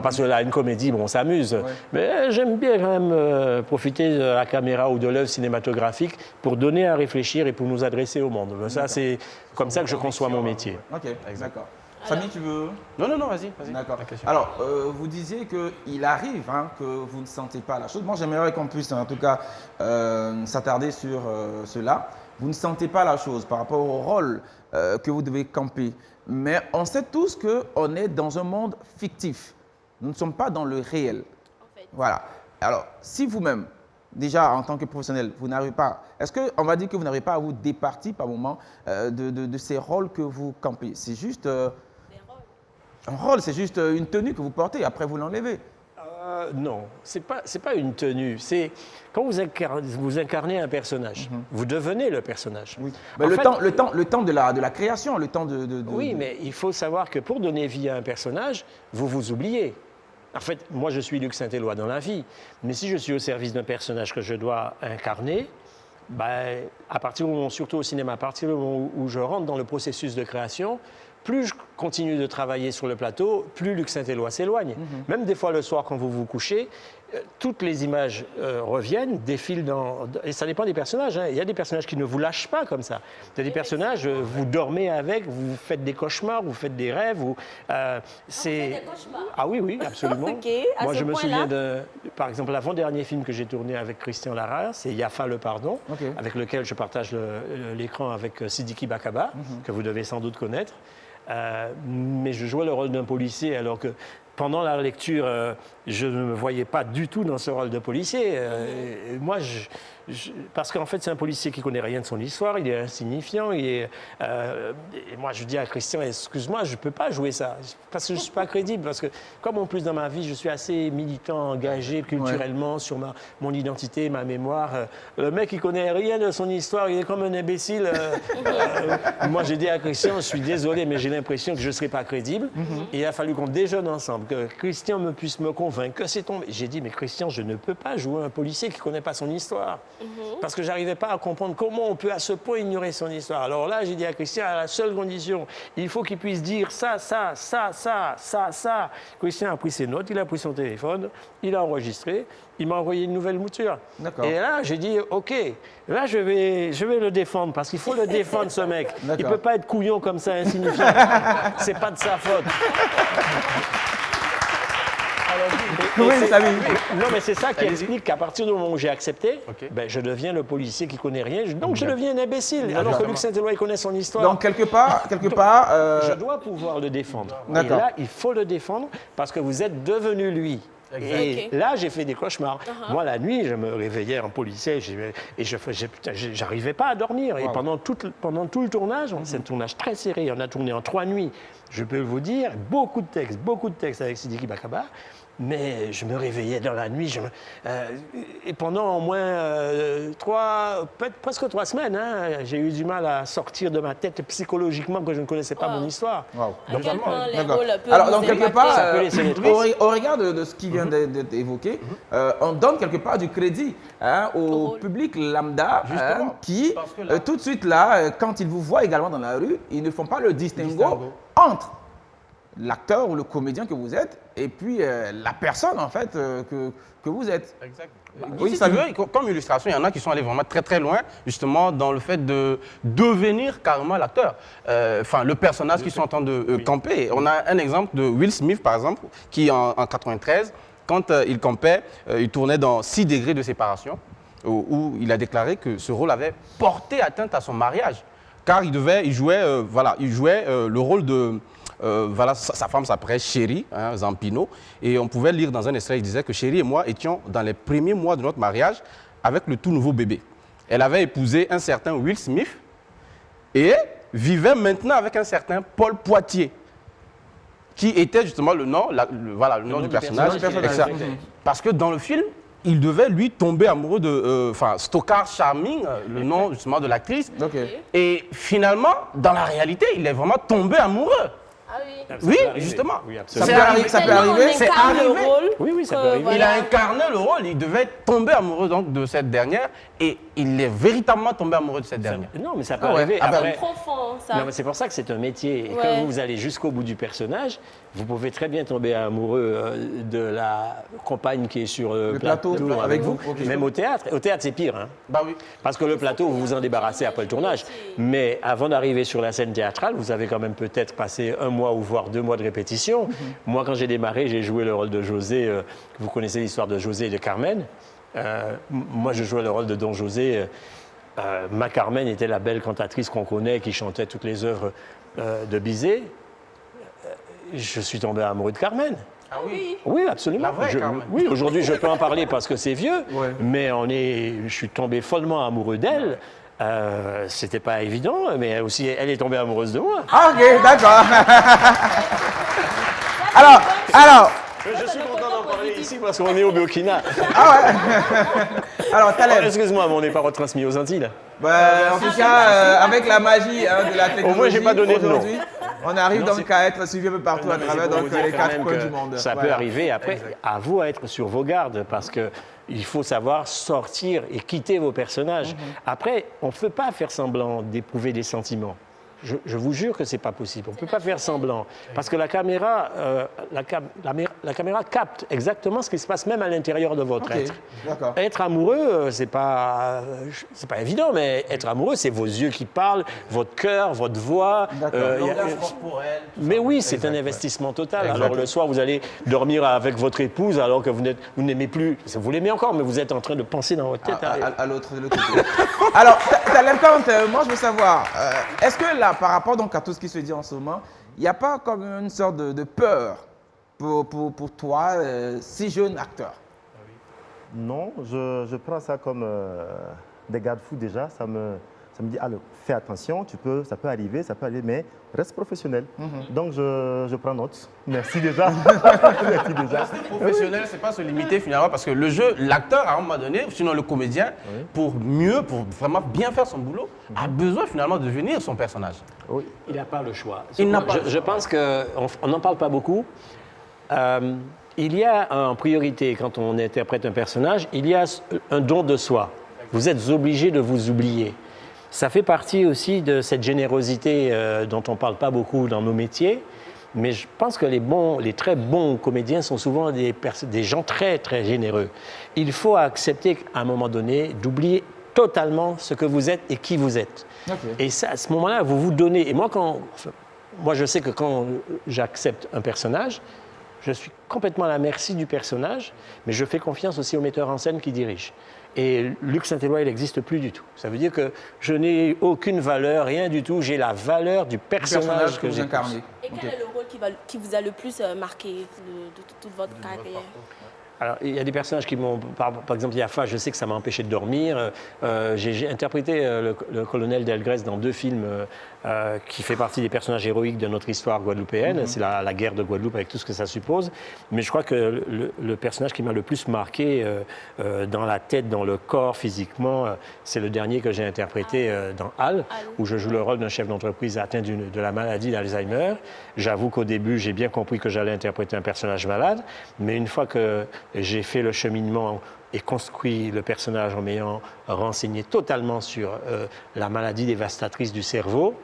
Parce que là, une comédie, bon, on s'amuse. Ouais. Mais j'aime bien quand même profiter de la caméra ou de l'œuvre cinématographique pour donner à réfléchir et pour nous adresser au monde. Ça, c'est comme ça que je conçois mon métier. Ok, d'accord. Samy, tu veux... Non, vas-y. D'accord. Alors, vous disiez qu'il arrive que vous ne sentez pas la chose. Moi, j'aimerais qu'on puisse, en tout cas, s'attarder sur cela. Vous ne sentez pas la chose par rapport au rôle que vous devez camper. Mais on sait tous qu'on est dans un monde fictif. Nous ne sommes pas dans le réel. En fait. Voilà. Alors, si vous-même, déjà en tant que professionnel, vous n'arrivez pas... Est-ce qu'on va dire que vous n'arrivez pas à vous départir par moment de ces rôles que vous campez? C'est juste... un rôle, c'est juste une tenue que vous portez, après vous l'enlevez. Non, c'est pas une tenue. C'est quand vous incarnez un personnage, vous devenez le personnage. Oui. Mais le temps de la création, le temps de... Oui, mais il faut savoir que pour donner vie à un personnage, vous vous oubliez. En fait, moi, je suis Luc Saint-Éloi dans la vie. Mais si je suis au service d'un personnage que je dois incarner, à partir du moment, surtout au cinéma, à partir du moment où je rentre dans le processus de création, plus je continue de travailler sur le plateau, plus Luc Saint-Éloi s'éloigne. Même des fois le soir quand vous vous couchez, toutes les images reviennent, défilent dans... Et ça dépend des personnages. Il y a des personnages qui ne vous lâchent pas comme ça. Il y a des personnages, vous dormez avec, vous faites des cauchemars, vous faites des rêves. C'est... Ah oui, absolument. Okay, moi, je me souviens par exemple, l'avant-dernier film que j'ai tourné avec Christian Lara, c'est Yafa le pardon, avec lequel je partage l'écran avec Sidiki Bakaba, que vous devez sans doute connaître. Mais je jouais le rôle d'un policier alors que pendant la lecture, je ne me voyais pas du tout dans ce rôle de policier. Moi, parce qu'en fait, c'est un policier qui ne connaît rien de son histoire, il est insignifiant. Et moi, je dis à Christian, excuse-moi, je ne peux pas jouer ça, parce que je ne suis pas crédible. Parce que comme en plus dans ma vie, je suis assez militant, engagé culturellement sur mon identité, ma mémoire. Le mec, il ne connaît rien de son histoire, il est comme un imbécile. Moi, j'ai dit à Christian, je suis désolé, mais j'ai l'impression que je ne serai pas crédible. Et il a fallu qu'on déjeune ensemble, que Christian puisse me convaincre que c'est tombé. J'ai dit, mais Christian, je ne peux pas jouer un policier qui ne connaît pas son histoire. Parce que je n'arrivais pas à comprendre comment on peut à ce point ignorer son histoire. Alors là, j'ai dit à Christian, à la seule condition, il faut qu'il puisse dire ça. Christian a pris ses notes, il a pris son téléphone, il a enregistré, il m'a envoyé une nouvelle mouture. Et là, j'ai dit, OK, là, je vais le défendre, parce qu'il faut le défendre, ce mec. Il ne peut pas être couillon comme ça, insignifiant. C'est pas de sa faute. Non, mais c'est ça qui explique qu'à partir du moment où j'ai accepté, je deviens le policier qui ne connaît rien. Donc, je deviens un imbécile. Alors que Luc Saint-Éloi, il connaît son histoire. Donc, quelque part... Je dois pouvoir le défendre. Et là, il faut le défendre parce que vous êtes devenu lui. Et là, j'ai fait des cauchemars. Moi, la nuit, je me réveillais en policier et j'arrivais pas à dormir. Et pendant tout le tournage, c'est un tournage très serré. On a tourné en 3 nuits. Je peux vous dire, beaucoup de textes avec Sidiki Bakaba. Mais je me réveillais dans la nuit. Et pendant au moins presque 3 semaines, hein, j'ai eu du mal à sortir de ma tête psychologiquement que je ne connaissais pas mon histoire. À quel point les rôles peuvent Alors, donc, vous quelque impacter. part, au regard de ce qui vient d'être évoqué, on donne quelque part du crédit au public lambda qui, tout de suite là, quand ils vous voient également dans la rue, ils ne font pas le distinguo entre l'acteur ou le comédien que vous êtes et puis la personne en fait que vous êtes. Exactement. Oui, ça veut, comme illustration, il y en a qui sont allés vraiment très très loin justement dans le fait de devenir carrément l'acteur. Enfin, le personnage qu'ils sont en train de camper. On a un exemple de Will Smith par exemple qui en 93, quand il campait, il tournait dans 6 degrés de séparation où il a déclaré que ce rôle avait porté atteinte à son mariage car il jouait le rôle de sa femme s'appelait Chérie, Zampino, et on pouvait lire dans un extrait, il disait que Chérie et moi étions dans les premiers mois de notre mariage avec le tout nouveau bébé. Elle avait épousé un certain Will Smith et vivait maintenant avec un certain Paul Poitier, qui était justement le nom du personnage. Parce que dans le film, il devait lui tomber amoureux de Stockard Charming, le nom justement de l'actrice. Et finalement, dans la réalité, il est vraiment tombé amoureux. Ah oui. Oui, justement. Oui, ça peut arriver. C'est arrivé. Oui, ça peut arriver. Il a incarné le rôle, il devait tomber amoureux donc, de cette dernière et il est véritablement tombé amoureux de cette dernière. Non, mais ça peut arriver. C'est profond, ça. Non, mais c'est pour ça que c'est un métier. Et quand vous allez jusqu'au bout du personnage, vous pouvez très bien tomber amoureux de la compagne qui est sur le plateau avec vous. Même au théâtre. Au théâtre, c'est pire. Hein. Bah oui. Parce que le plateau, vous vous en débarrassez après le tournage. Mais avant d'arriver sur la scène théâtrale, vous avez quand même peut-être passé 1 mois ou voire 2 mois de répétition. Moi, quand j'ai démarré, j'ai joué le rôle de José. Vous connaissez l'histoire de José et de Carmen. Moi, je jouais le rôle de Don José. Ma Carmen était la belle cantatrice qu'on connaît, qui chantait toutes les œuvres de Bizet. Je suis tombé amoureux de Carmen. Ah oui? Oui, absolument. La vraie Carmen. Oui, aujourd'hui, je peux en parler parce que c'est vieux, mais je suis tombé follement amoureux d'elle. C'était pas évident, mais aussi, elle est tombée amoureuse de moi. Ah, ok, d'accord. alors. Je suis content d'en parler ici parce qu'on est au Burkina. Ah ouais. Alors, Taleb. Excuse-moi, mais on n'est pas retransmis aux Antilles. En tout cas, avec la magie de la technologie, au moins, j'ai pas donné de nom. On arrive donc à être suivi un peu partout à travers les 4 coins du monde. Ça peut arriver. Après, à vous à être sur vos gardes parce que il faut savoir sortir et quitter vos personnages. Après, on ne peut pas faire semblant d'éprouver des sentiments. Je vous jure que ce n'est pas possible. On ne peut pas faire semblant. Parce que la caméra capte exactement ce qui se passe même à l'intérieur de votre être. Être amoureux, ce n'est pas évident, mais être amoureux, c'est vos yeux qui parlent, votre cœur, votre voix. Mais oui, c'est un investissement total. Alors le soir, vous allez dormir avec votre épouse alors que vous n'aimez plus. Vous l'aimez encore, mais vous êtes en train de penser dans votre tête. À l'autre côté. Alors, Taleb Kant, moi je veux savoir, est-ce que là, par rapport donc à tout ce qui se dit en ce moment, il n'y a pas comme une sorte de peur pour toi, si jeune acteur? Non, je prends ça comme des garde-fous déjà. Ça me dit, alors, fais attention, ça peut arriver, mais reste professionnel. Donc, je prends note. Merci déjà. Merci déjà. Rester professionnel, c'est pas se limiter finalement, parce que le jeu, l'acteur, à un moment donné, sinon le comédien, pour vraiment bien faire son boulot, a besoin finalement de devenir son personnage. Oui. Il n'a pas le choix. Je pense qu'on n'en parle pas beaucoup. Il y a en priorité, quand on interprète un personnage, il y a un don de soi. Vous êtes obligé de vous oublier. Ça fait partie aussi de cette générosité dont on ne parle pas beaucoup dans nos métiers, mais je pense que les très bons comédiens sont souvent des gens très, très généreux. Il faut accepter à un moment donné d'oublier totalement ce que vous êtes et qui vous êtes. Et ça, à ce moment-là, vous vous donnez. Et moi, je sais que quand j'accepte un personnage, je suis complètement à la merci du personnage, mais je fais confiance aussi au metteur en scène qui dirige. Et Luc Saint-Éloi, il n'existe plus du tout. Ça veut dire que je n'ai aucune valeur, rien du tout. J'ai la valeur du personnage que j'ai incarné. Et quel est le rôle qui vous a le plus marqué de toute votre carrière? Alors, il y a des personnages qui m'ont... Par exemple, Yafa, je sais que ça m'a empêché de dormir. J'ai interprété le colonel Delgrès dans 2 films qui fait partie des personnages héroïques de notre histoire guadeloupéenne. C'est la guerre de Guadeloupe avec tout ce que ça suppose. Mais je crois que le personnage qui m'a le plus marqué dans la tête, dans le corps, physiquement, c'est le dernier que j'ai interprété dans HAL, où je joue le rôle d'un chef d'entreprise atteint de la maladie d'Alzheimer. J'avoue qu'au début, j'ai bien compris que j'allais interpréter un personnage malade. Mais une fois que j'ai fait le cheminement et construit le personnage en m'ayant renseigné totalement sur la maladie dévastatrice du cerveau,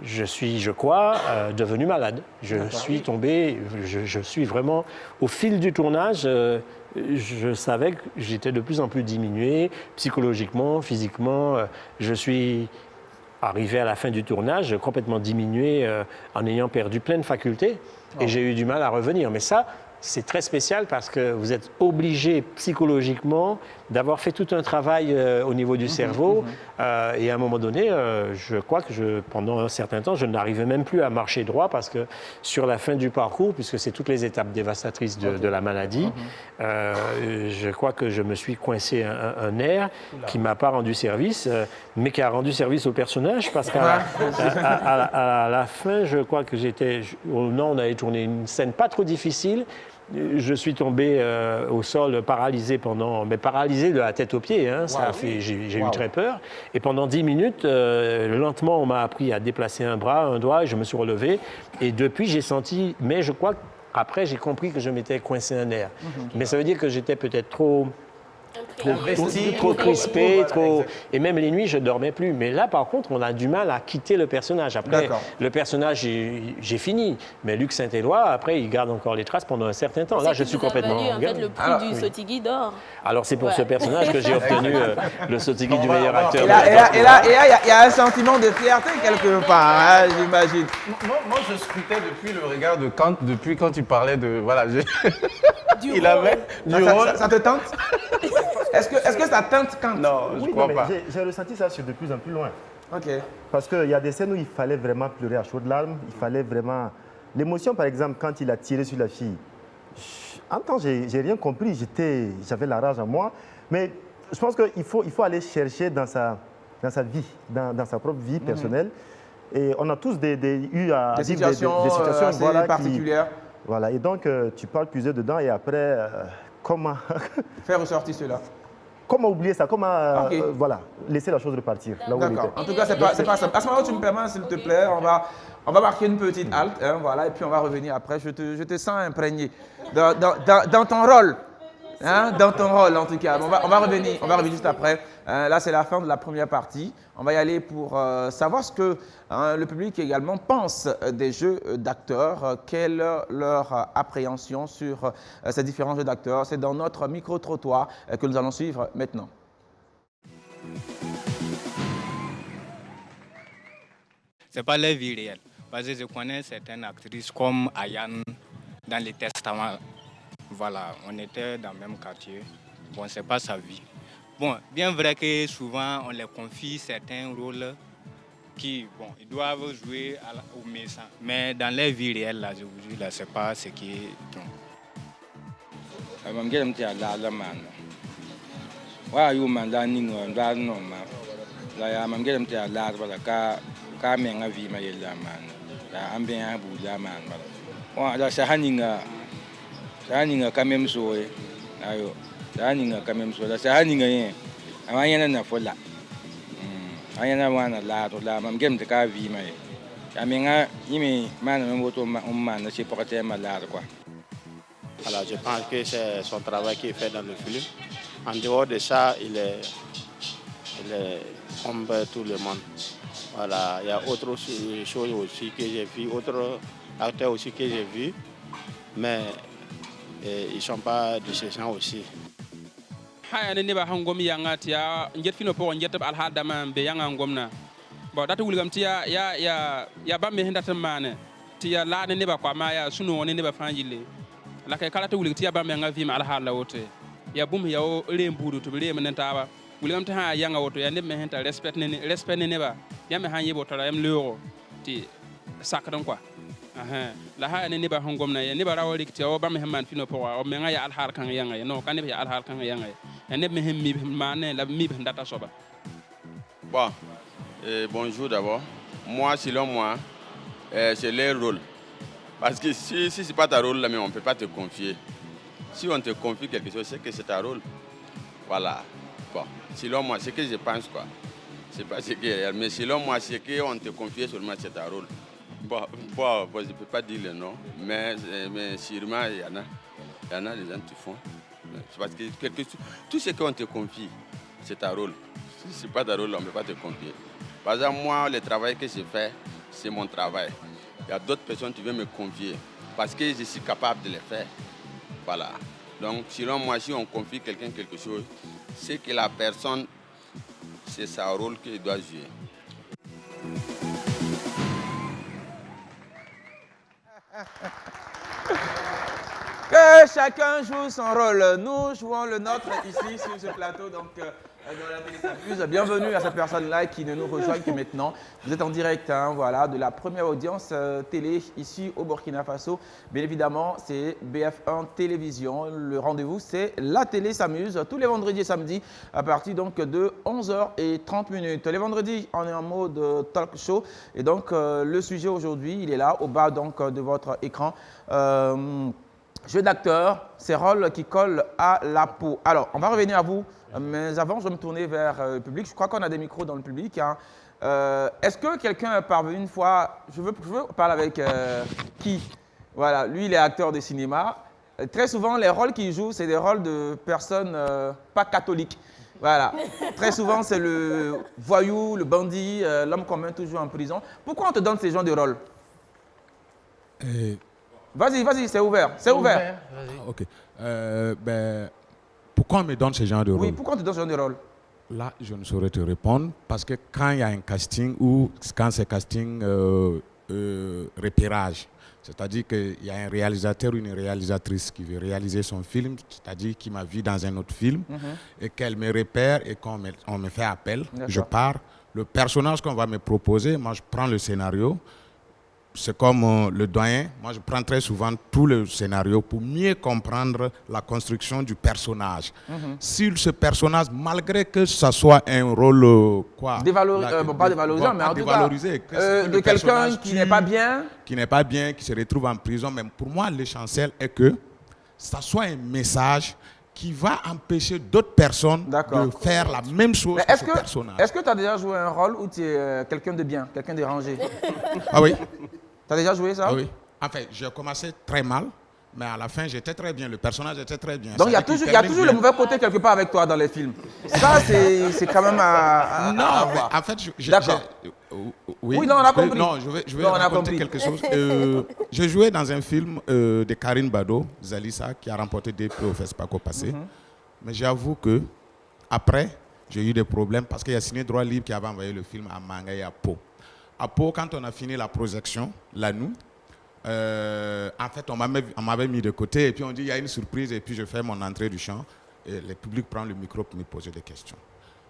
je suis, je crois, devenu malade. Je suis tombé, je suis vraiment... Au fil du tournage, je savais que j'étais de plus en plus diminué, psychologiquement, physiquement. Je suis arrivé à la fin du tournage complètement diminué en ayant perdu plein de facultés. Et j'ai eu du mal à revenir. Mais ça... C'est très spécial parce que vous êtes obligé psychologiquement d'avoir fait tout un travail au niveau du cerveau. Et à un moment donné, je crois que pendant un certain temps, je n'arrivais même plus à marcher droit parce que sur la fin du parcours, puisque c'est toutes les étapes dévastatrices de la maladie, je crois que je me suis coincé un nerf qui ne m'a pas rendu service, mais qui a rendu service au personnage parce qu'à la fin, je crois que on avait tourné une scène pas trop difficile. Je suis tombé au sol paralysé mais paralysé de la tête aux pieds. Hein, j'ai eu très peur. Et pendant 10 minutes, lentement, on m'a appris à déplacer un bras, un doigt, et je me suis relevé. Et depuis, j'ai senti... Mais je crois qu'après, j'ai compris que je m'étais coincé un nerf. Mais ça veut dire que j'étais peut-être trop crispé, et même les nuits, je ne dormais plus. Mais là, par contre, on a du mal à quitter le personnage. Après, le personnage, j'ai fini. Mais Luc Saint-Éloi, après, il garde encore les traces pendant un certain temps. Là, je suis complètement... en fait, le prix du Sotigui d'or. Alors, c'est pour ce personnage que j'ai obtenu le Sotigui du meilleur acteur. Et là, il y a un sentiment de fierté quelque part, hein, j'imagine. Moi, je scrutais depuis le regard depuis quand tu parlais de... Voilà, il avait du rôle. Ça te tente? Est-ce que ça teinte quand? Non, je crois pas. J'ai ressenti ça de plus en plus loin. Ok. Parce qu'il y a des scènes où il fallait vraiment pleurer à chaudes larmes. Il fallait vraiment... L'émotion, par exemple, quand il a tiré sur la fille. En temps, j'ai rien compris. J'avais la rage en moi. Mais je pense qu'il faut aller chercher dans sa vie, dans sa propre vie personnelle. Et on a tous eu des situations assez particulières. Voilà. Et donc, tu parles plusieurs dedans. Et après, comment... Faire ressortir cela. Comment oublier ça? Comment laisser la chose repartir là où elle était. En tout cas, c'est pas simple. À ce moment, tu me permets, s'il te plaît, on va marquer une petite halte, hein, voilà, et puis on va revenir après. Je te sens imprégné dans ton rôle. Hein, dans ton rôle, en tout cas. On va revenir juste après. Là, c'est la fin de la première partie. On va y aller pour savoir ce que le public également pense des jeux d'acteurs. Quelle est leur appréhension sur ces différents jeux d'acteurs? C'est dans notre micro-trottoir que nous allons suivre maintenant. Ce n'est pas la vie réelle. Parce que je connais certaines actrices comme Ayane dans les Testaments. Voilà, on était dans le même quartier. Bon, ce n'est pas sa vie. Bon, bien vrai que souvent, on les confie certains rôles qui, bon, ils doivent jouer au médecin. Mais dans la vie réelle, là, je vous dis, là, ce n'est pas ce qui est... Saninga quand même soé ayo saninga quand même soé saninga yen amanya na fola ayana wana la to la mam gem te ka vi mai amenga yimi mana moto na c'est porter malade quoi. Alors je pense que c'est son travail qui est fait dans le film. En dehors de ça, il est comme tout le monde. Voilà, il y a autre chose aussi que j'ai vu, autres acteurs aussi que j'ai vu, mais ils ne sont pas de ce genre aussi. Ne ba hangom yanga tia nget fino po nget al hadama be yanga ngomna bo data wulgam tia ya ba me hindata mane tia la ne ba kwa ma ya sunu woni ne ba fanjile la kay kala ta wulgam tia ba me ngavi ma al hala wote ya bum ya o rembudu to be men taaba wulgam ta ha yanga woto ya ne me hinta respect ne ba ya me hanye bo tara yam leuro ti sakran kwa la ha ne ba hongom na ye ne ba rawli ti o ba me man fino po o me nga ya al har kan yanga no kan ne ya al har kan yanga ne me mi mane la mi ndata soba. Bon, bonjour d'abord. Moi, selon moi, c'est leur rôle. Parce que si ce n'est pas ta rôle, là, mais on ne peut pas te confier. Si on te confie quelque chose, c'est que c'est ta rôle. Voilà. Bon, selon moi, c'est ce que je pense, quoi. C'est pas ce qui est réel. Mais selon moi, c'est qu'on te confie seulement, c'est ta rôle. Bon, je ne peux pas dire le nom, mais sûrement, il y en a. Il y en a des gens qui font. C'est parce que tout ce qu'on te confie, c'est ta rôle. Si ce n'est pas ta rôle, on ne peut pas te confier. Par exemple, moi, le travail que je fais, c'est mon travail. Il y a d'autres personnes qui veulent me confier parce que je suis capable de le faire. Voilà. Donc, selon moi, si on confie quelqu'un quelque chose, c'est que la personne, c'est son rôle qu'il doit jouer. Que chacun joue son rôle. Nous jouons le nôtre ici sur ce plateau. Donc, dans la télé s'amuse. Bienvenue à cette personne-là qui ne nous rejoint que maintenant. Vous êtes en direct voilà, de la première audience télé ici au Burkina Faso. Bien évidemment, c'est BF1 Télévision. Le rendez-vous, c'est la télé s'amuse tous les vendredis et samedis à partir donc, de 11h30. Les vendredis, on est en mode talk show. Et donc, le sujet aujourd'hui, il est là, au bas donc, de votre écran. Jeu d'acteur, ces rôles qui collent à la peau. Alors, on va revenir à vous, mais avant, je vais me tourner vers le public. Je crois qu'on a des micros dans le public. Hein. Est-ce que quelqu'un est parvenu une fois, je veux parler avec qui? Voilà, lui, il est acteur de cinéma. Très souvent, les rôles qu'il joue, c'est des rôles de personnes pas catholiques. Voilà. Très souvent, c'est le voyou, le bandit, l'homme qu'on met toujours en prison. Pourquoi on te donne ces genres de rôles? Vas-y, c'est ouvert. C'est ouvert. Ok. Pourquoi on me donne ce genre de rôle? Oui, pourquoi on te donne ce genre de rôle? Là, je ne saurais te répondre parce que quand il y a un casting ou quand c'est casting repérage, c'est-à-dire qu'il y a un réalisateur ou une réalisatrice qui veut réaliser son film, c'est-à-dire qui m'a vu dans un autre film et qu'elle me repère et qu'on me fait appel, je pars. Le personnage qu'on va me proposer, moi je prends le scénario. C'est comme le doyen, moi je prends très souvent tout le scénario pour mieux comprendre la construction du personnage. Si ce personnage, malgré que ça soit un rôle pas dévalorisant, mais en tout cas, de quelqu'un qui n'est pas bien. Qui n'est pas bien, qui se retrouve en prison. Mais pour moi, l'essentiel est que ça soit un message qui va empêcher d'autres personnes de faire la même chose que ce personnage. Est-ce que tu as déjà joué un rôle où tu es quelqu'un de bien, quelqu'un de rangé? Ah oui. Tu as déjà joué ça? Ah oui. En fait, j'ai commencé très mal, mais à la fin, j'étais très bien. Le personnage était très bien. Donc, il y a toujours le mauvais côté quelque part avec toi dans les films. Ça, c'est quand même à voir. En fait, d'accord. Oui, non, on a compris. Non, je vais raconter quelque chose. J'ai joué dans un film de Karine Bado, Zalissa, qui a remporté des prix au FESPACO passé. Mais j'avoue que après, j'ai eu des problèmes parce qu'il y a Ciné Droit Libre qui avait envoyé le film à Manga et à Pau. À Pau, quand on a fini la projection, en fait, on m'avait mis de côté et puis on dit il y a une surprise et puis je fais mon entrée du chant et le public prend le micro pour me poser des questions.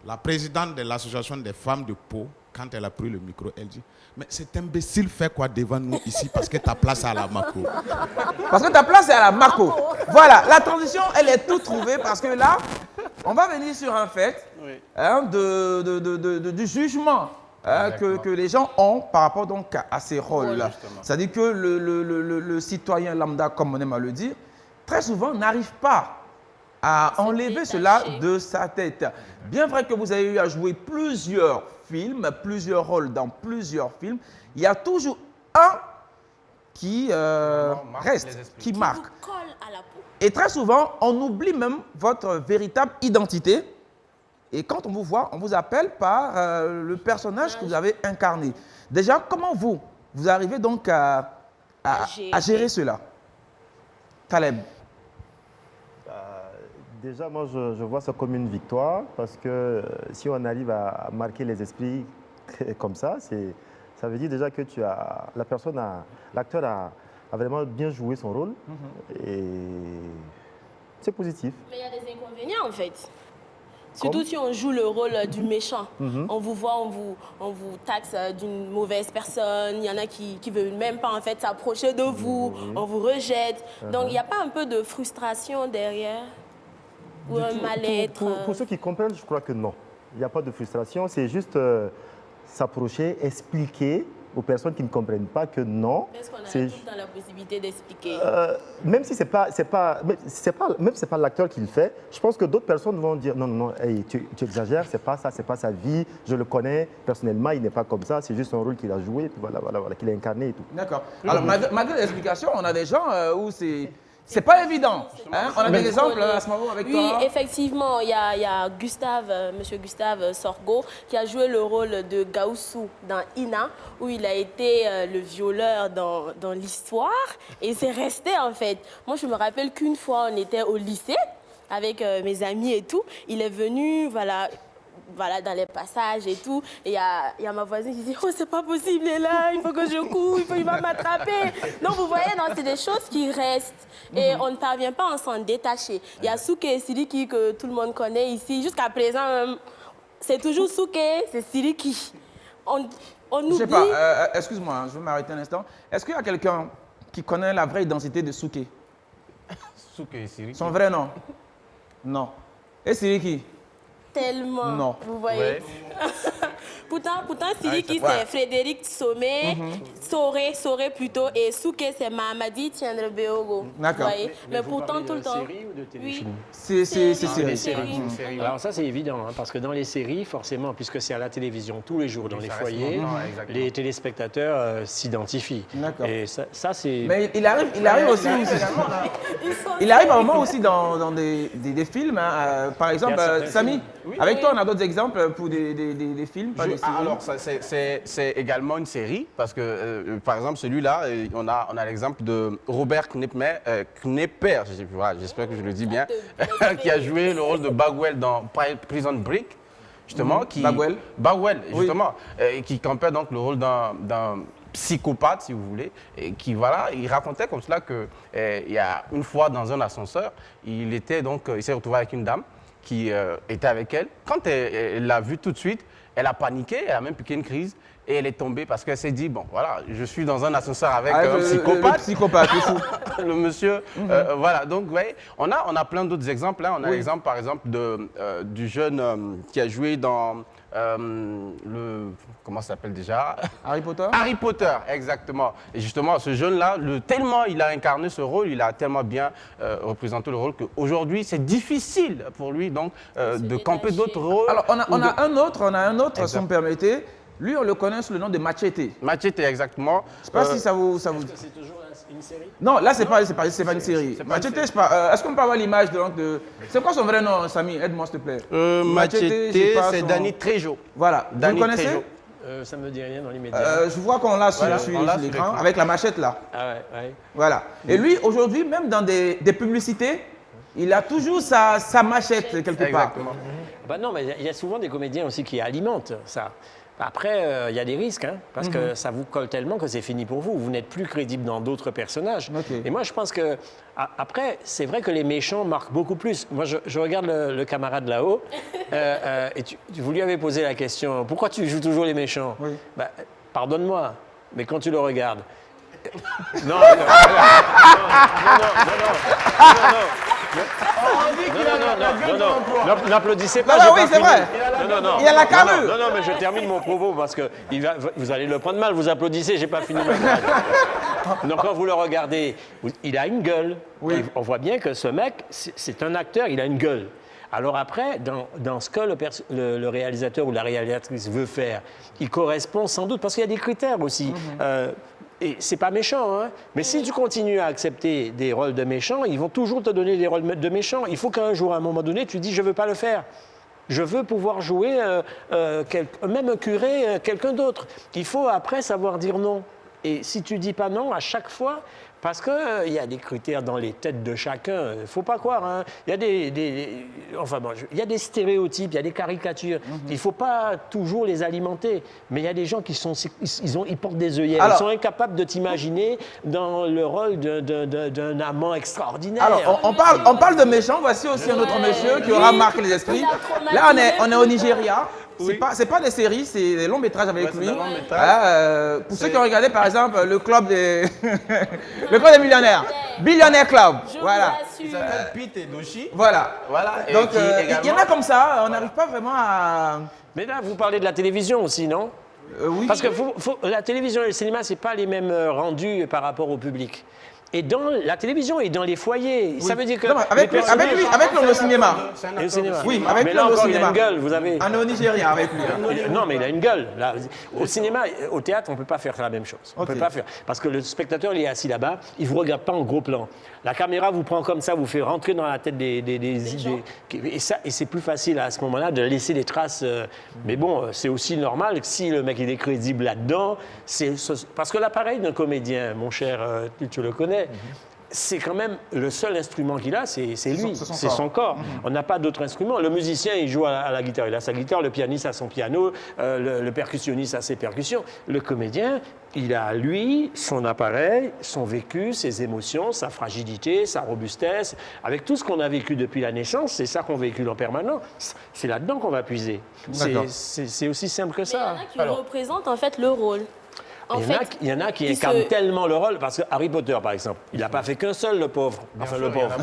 La présidente de l'association des femmes de Pau, quand elle a pris le micro, elle dit mais cet imbécile fait quoi devant nous ici parce que ta place est à la Mako. Parce que ta place est à la Mako. Voilà, la transition, elle est toute trouvée parce que là, on va venir sur un fait du jugement. Que les gens ont par rapport donc à ces rôles-là. C'est-à-dire que le citoyen lambda, comme on aime à le dire, très souvent n'arrive pas à enlever cela de sa tête. Bien vrai que vous avez eu à jouer plusieurs films, plusieurs rôles dans plusieurs films, il y a toujours un qui reste, qui marque. Et très souvent, on oublie même votre véritable identité. Et quand on vous voit, on vous appelle par le personnage que vous avez incarné. Déjà, comment vous arrivez donc à gérer cela? Taleb. Déjà, moi, je vois ça comme une victoire parce que si on arrive à marquer les esprits comme ça, ça veut dire déjà que l'acteur a vraiment bien joué son rôle et c'est positif. Mais il y a des inconvénients en fait. Surtout si on joue le rôle du méchant. On vous voit, on vous taxe d'une mauvaise personne. Il y en a qui ne veulent même pas en fait s'approcher de vous. On vous rejette. Donc, il n'y a pas un peu de frustration derrière ou un mal-être? Pour ceux qui comprennent, je crois que non. Il n'y a pas de frustration. C'est juste s'approcher, expliquer aux personnes qui ne comprennent pas que non. Est-ce qu'on a tout le temps la possibilité d'expliquer? Même si c'est pas l'acteur qui le fait, je pense que d'autres personnes vont dire non, hey, tu exagères, c'est pas ça, c'est pas sa vie, je le connais personnellement, il n'est pas comme ça, c'est juste un rôle qu'il a joué, puis voilà, qu'il a incarné et tout. D'accord. Alors malgré l'explication, on a des gens où c'est pas évident. Hein? On a des exemples à ce moment avec toi. Oui, effectivement, il y a Monsieur Gustave Sorgo, qui a joué le rôle de Gaoussou dans Ina, où il a été le violeur dans l'histoire. Et c'est resté, en fait. Moi, je me rappelle qu'une fois, on était au lycée avec mes amis et tout. Il est venu, voilà, dans les passages et tout. Et il y a ma voisine qui dit « Oh, c'est pas possible, il est là, il faut que je cours, il va m'attraper. » Donc, vous voyez, c'est des choses qui restent. Et on ne parvient pas à s'en détacher. Il y a Souké et Siliki que tout le monde connaît ici. Jusqu'à présent, c'est toujours Souké, c'est Siliki. On oublie... Je sais pas, excuse-moi, je vais m'arrêter un instant. Est-ce qu'il y a quelqu'un qui connaît la vraie identité de Souké? Souké et Siliki. Son vrai nom? Non. Et Siliki? Tellement, non. Vous voyez. Ouais. Pourtant, Siliki, c'est Frédéric Sommet, Soré plutôt, et Souké, c'est Mamadi Tiendre Beogo. D'accord. Mais pourtant, tout le temps. C'est série ou de téléfilm? C'est série. Alors ça, c'est évident, hein, parce que dans les séries, forcément, puisque c'est à la télévision tous les jours dans les foyers, les téléspectateurs s'identifient. D'accord. Et ça c'est... Mais il arrive aussi... Il arrive à un moment aussi dans des films. Hein, par exemple, Samy, avec toi, on a d'autres exemples pour des films, pas des séries. Alors, c'est également une série, parce que, par exemple, celui-là, on a l'exemple de Robert Knepper, j'espère que je le dis bien, qui a joué le rôle de Bagwell dans Prison Break, justement. Bagwell, justement, qui campait donc le rôle d'un psychopathe, si vous voulez, et qui, voilà, il racontait comme cela qu'il y a une fois dans un ascenseur, il s'est retrouvé avec une dame qui était avec elle. Quand elle l'a vu tout de suite, elle a paniqué, elle a même piqué une crise et elle est tombée parce qu'elle s'est dit, bon, voilà, je suis dans un ascenseur avec un psychopathe. Le psychopathe, le monsieur, voilà. Donc, vous voyez, on a plein d'autres exemples. Hein. On a l'exemple, par exemple, du jeune qui a joué dans comment ça s'appelle déjà? Harry Potter. Harry Potter, exactement. Et justement, ce jeune-là, tellement il a incarné ce rôle, il a tellement bien représenté le rôle qu'aujourd'hui, c'est difficile pour lui donc de camper d'autres rôles. Alors, on a un autre, si vous me permettez. Lui, on le connaît sous le nom de Machete. Machete, exactement. Je ne sais pas si ça vous... Est-ce que c'est toujours une série? Non, là, c'est pas une série. Machete, je sais pas. Est-ce qu'on peut avoir l'image de... C'est quoi son vrai nom, Samy? Aide-moi, s'il te plaît. Machete, c'est Danny Trejo. Voilà. Vous le connaissez? Ça ne me dit rien dans l'immédiat. Je vois qu'on l'a sur l'écran, avec la machette, là. Ah ouais. Voilà. Et lui, aujourd'hui, même dans des publicités, il a toujours sa machette, quelque part. Exactement. Bah non, mais il y a souvent des comédiens aussi qui alimentent ça. Après, il y a des risques, hein, parce que ça vous colle tellement que c'est fini pour vous. Vous n'êtes plus crédible dans d'autres personnages. Et moi, je pense que... Après, c'est vrai que les méchants marquent beaucoup plus. Moi, je regarde le camarade là-haut, et vous lui avez posé la question, pourquoi tu joues toujours les méchants? Bah, pardonne-moi, mais quand tu le regardes... Non. N'applaudissez pas. Oui, c'est vrai. Il y a la carrure. Non, mais je termine mon propos parce que vous allez le prendre mal. Vous applaudissez, j'ai pas fini ma phrase. Donc quand vous le regardez, il a une gueule. On voit bien que ce mec, c'est un acteur, il a une gueule. Alors après, dans ce que le réalisateur ou la réalisatrice veut faire, il correspond sans doute, parce qu'il y a des critères aussi. Et c'est pas méchant, hein? Mais si tu continues à accepter des rôles de méchants, ils vont toujours te donner des rôles de méchants. Il faut qu'un jour, à un moment donné, tu dis « je veux pas le faire ». Je veux pouvoir jouer même un curé, quelqu'un d'autre. Il faut après savoir dire non. Et si tu dis pas non, à chaque fois, Parce qu'il y a des critères dans les têtes de chacun. Il ne faut pas croire. Hein. Il y a il y a des stéréotypes, il y a des caricatures. Il ne faut pas toujours les alimenter. Mais il y a des gens qui ils portent des œillères. Ils sont incapables de t'imaginer dans le rôle d'un amant extraordinaire. Alors, on parle de méchants. Voici aussi un autre monsieur qui aura marqué les esprits. Là, on est au Nigeria. C'est pas des séries, c'est des longs métrages avec lui. Pour ceux qui ont regardé, par exemple, le club des millionnaires, Billionaire Club. Voilà. Il s'appelle Pete et Doshi. Voilà. Donc, il y en a comme ça. On n'arrive pas vraiment à. Mais là, vous parlez de la télévision aussi, non? Oui. Parce que la télévision et le cinéma, c'est pas les mêmes rendus par rapport au public. Et dans la télévision et dans les foyers. Oui. Ça veut dire que. Non, avec lui, le cinéma. Et le cinéma. Oui, avec mais lui, là le encore, cinéma. il a une gueule, vous avez. On est au Nigeria avec lui. Non, mais il a une gueule. Là, au cinéma, au théâtre, on ne peut pas faire la même chose. On peut pas faire. Parce que le spectateur, il est assis là-bas, il ne vous regarde pas en gros plan. La caméra vous prend comme ça, vous fait rentrer dans la tête des idées. Et c'est plus facile à ce moment-là de laisser des traces. Mais bon, c'est aussi normal que si le mec il est crédible là-dedans, parce que l'appareil d'un comédien, mon cher, tu le connais. C'est quand même le seul instrument qu'il a, c'est lui, c'est son corps. On n'a pas d'autre instrument. Le musicien, il joue à la guitare, il a sa guitare, le pianiste a son piano, le percussionniste a ses percussions. Le comédien, il a lui, son appareil, son vécu, ses émotions, sa fragilité, sa robustesse. Avec tout ce qu'on a vécu depuis la naissance, c'est ça qu'on véhicule en permanence. C'est là-dedans qu'on va puiser. C'est aussi simple que ça. Il y en a qui représentent en fait le rôle. Il y en a qui incarnent tellement le rôle, parce que Harry Potter, par exemple, il n'a pas fait qu'un seul, le pauvre. Enfin, le pauvre.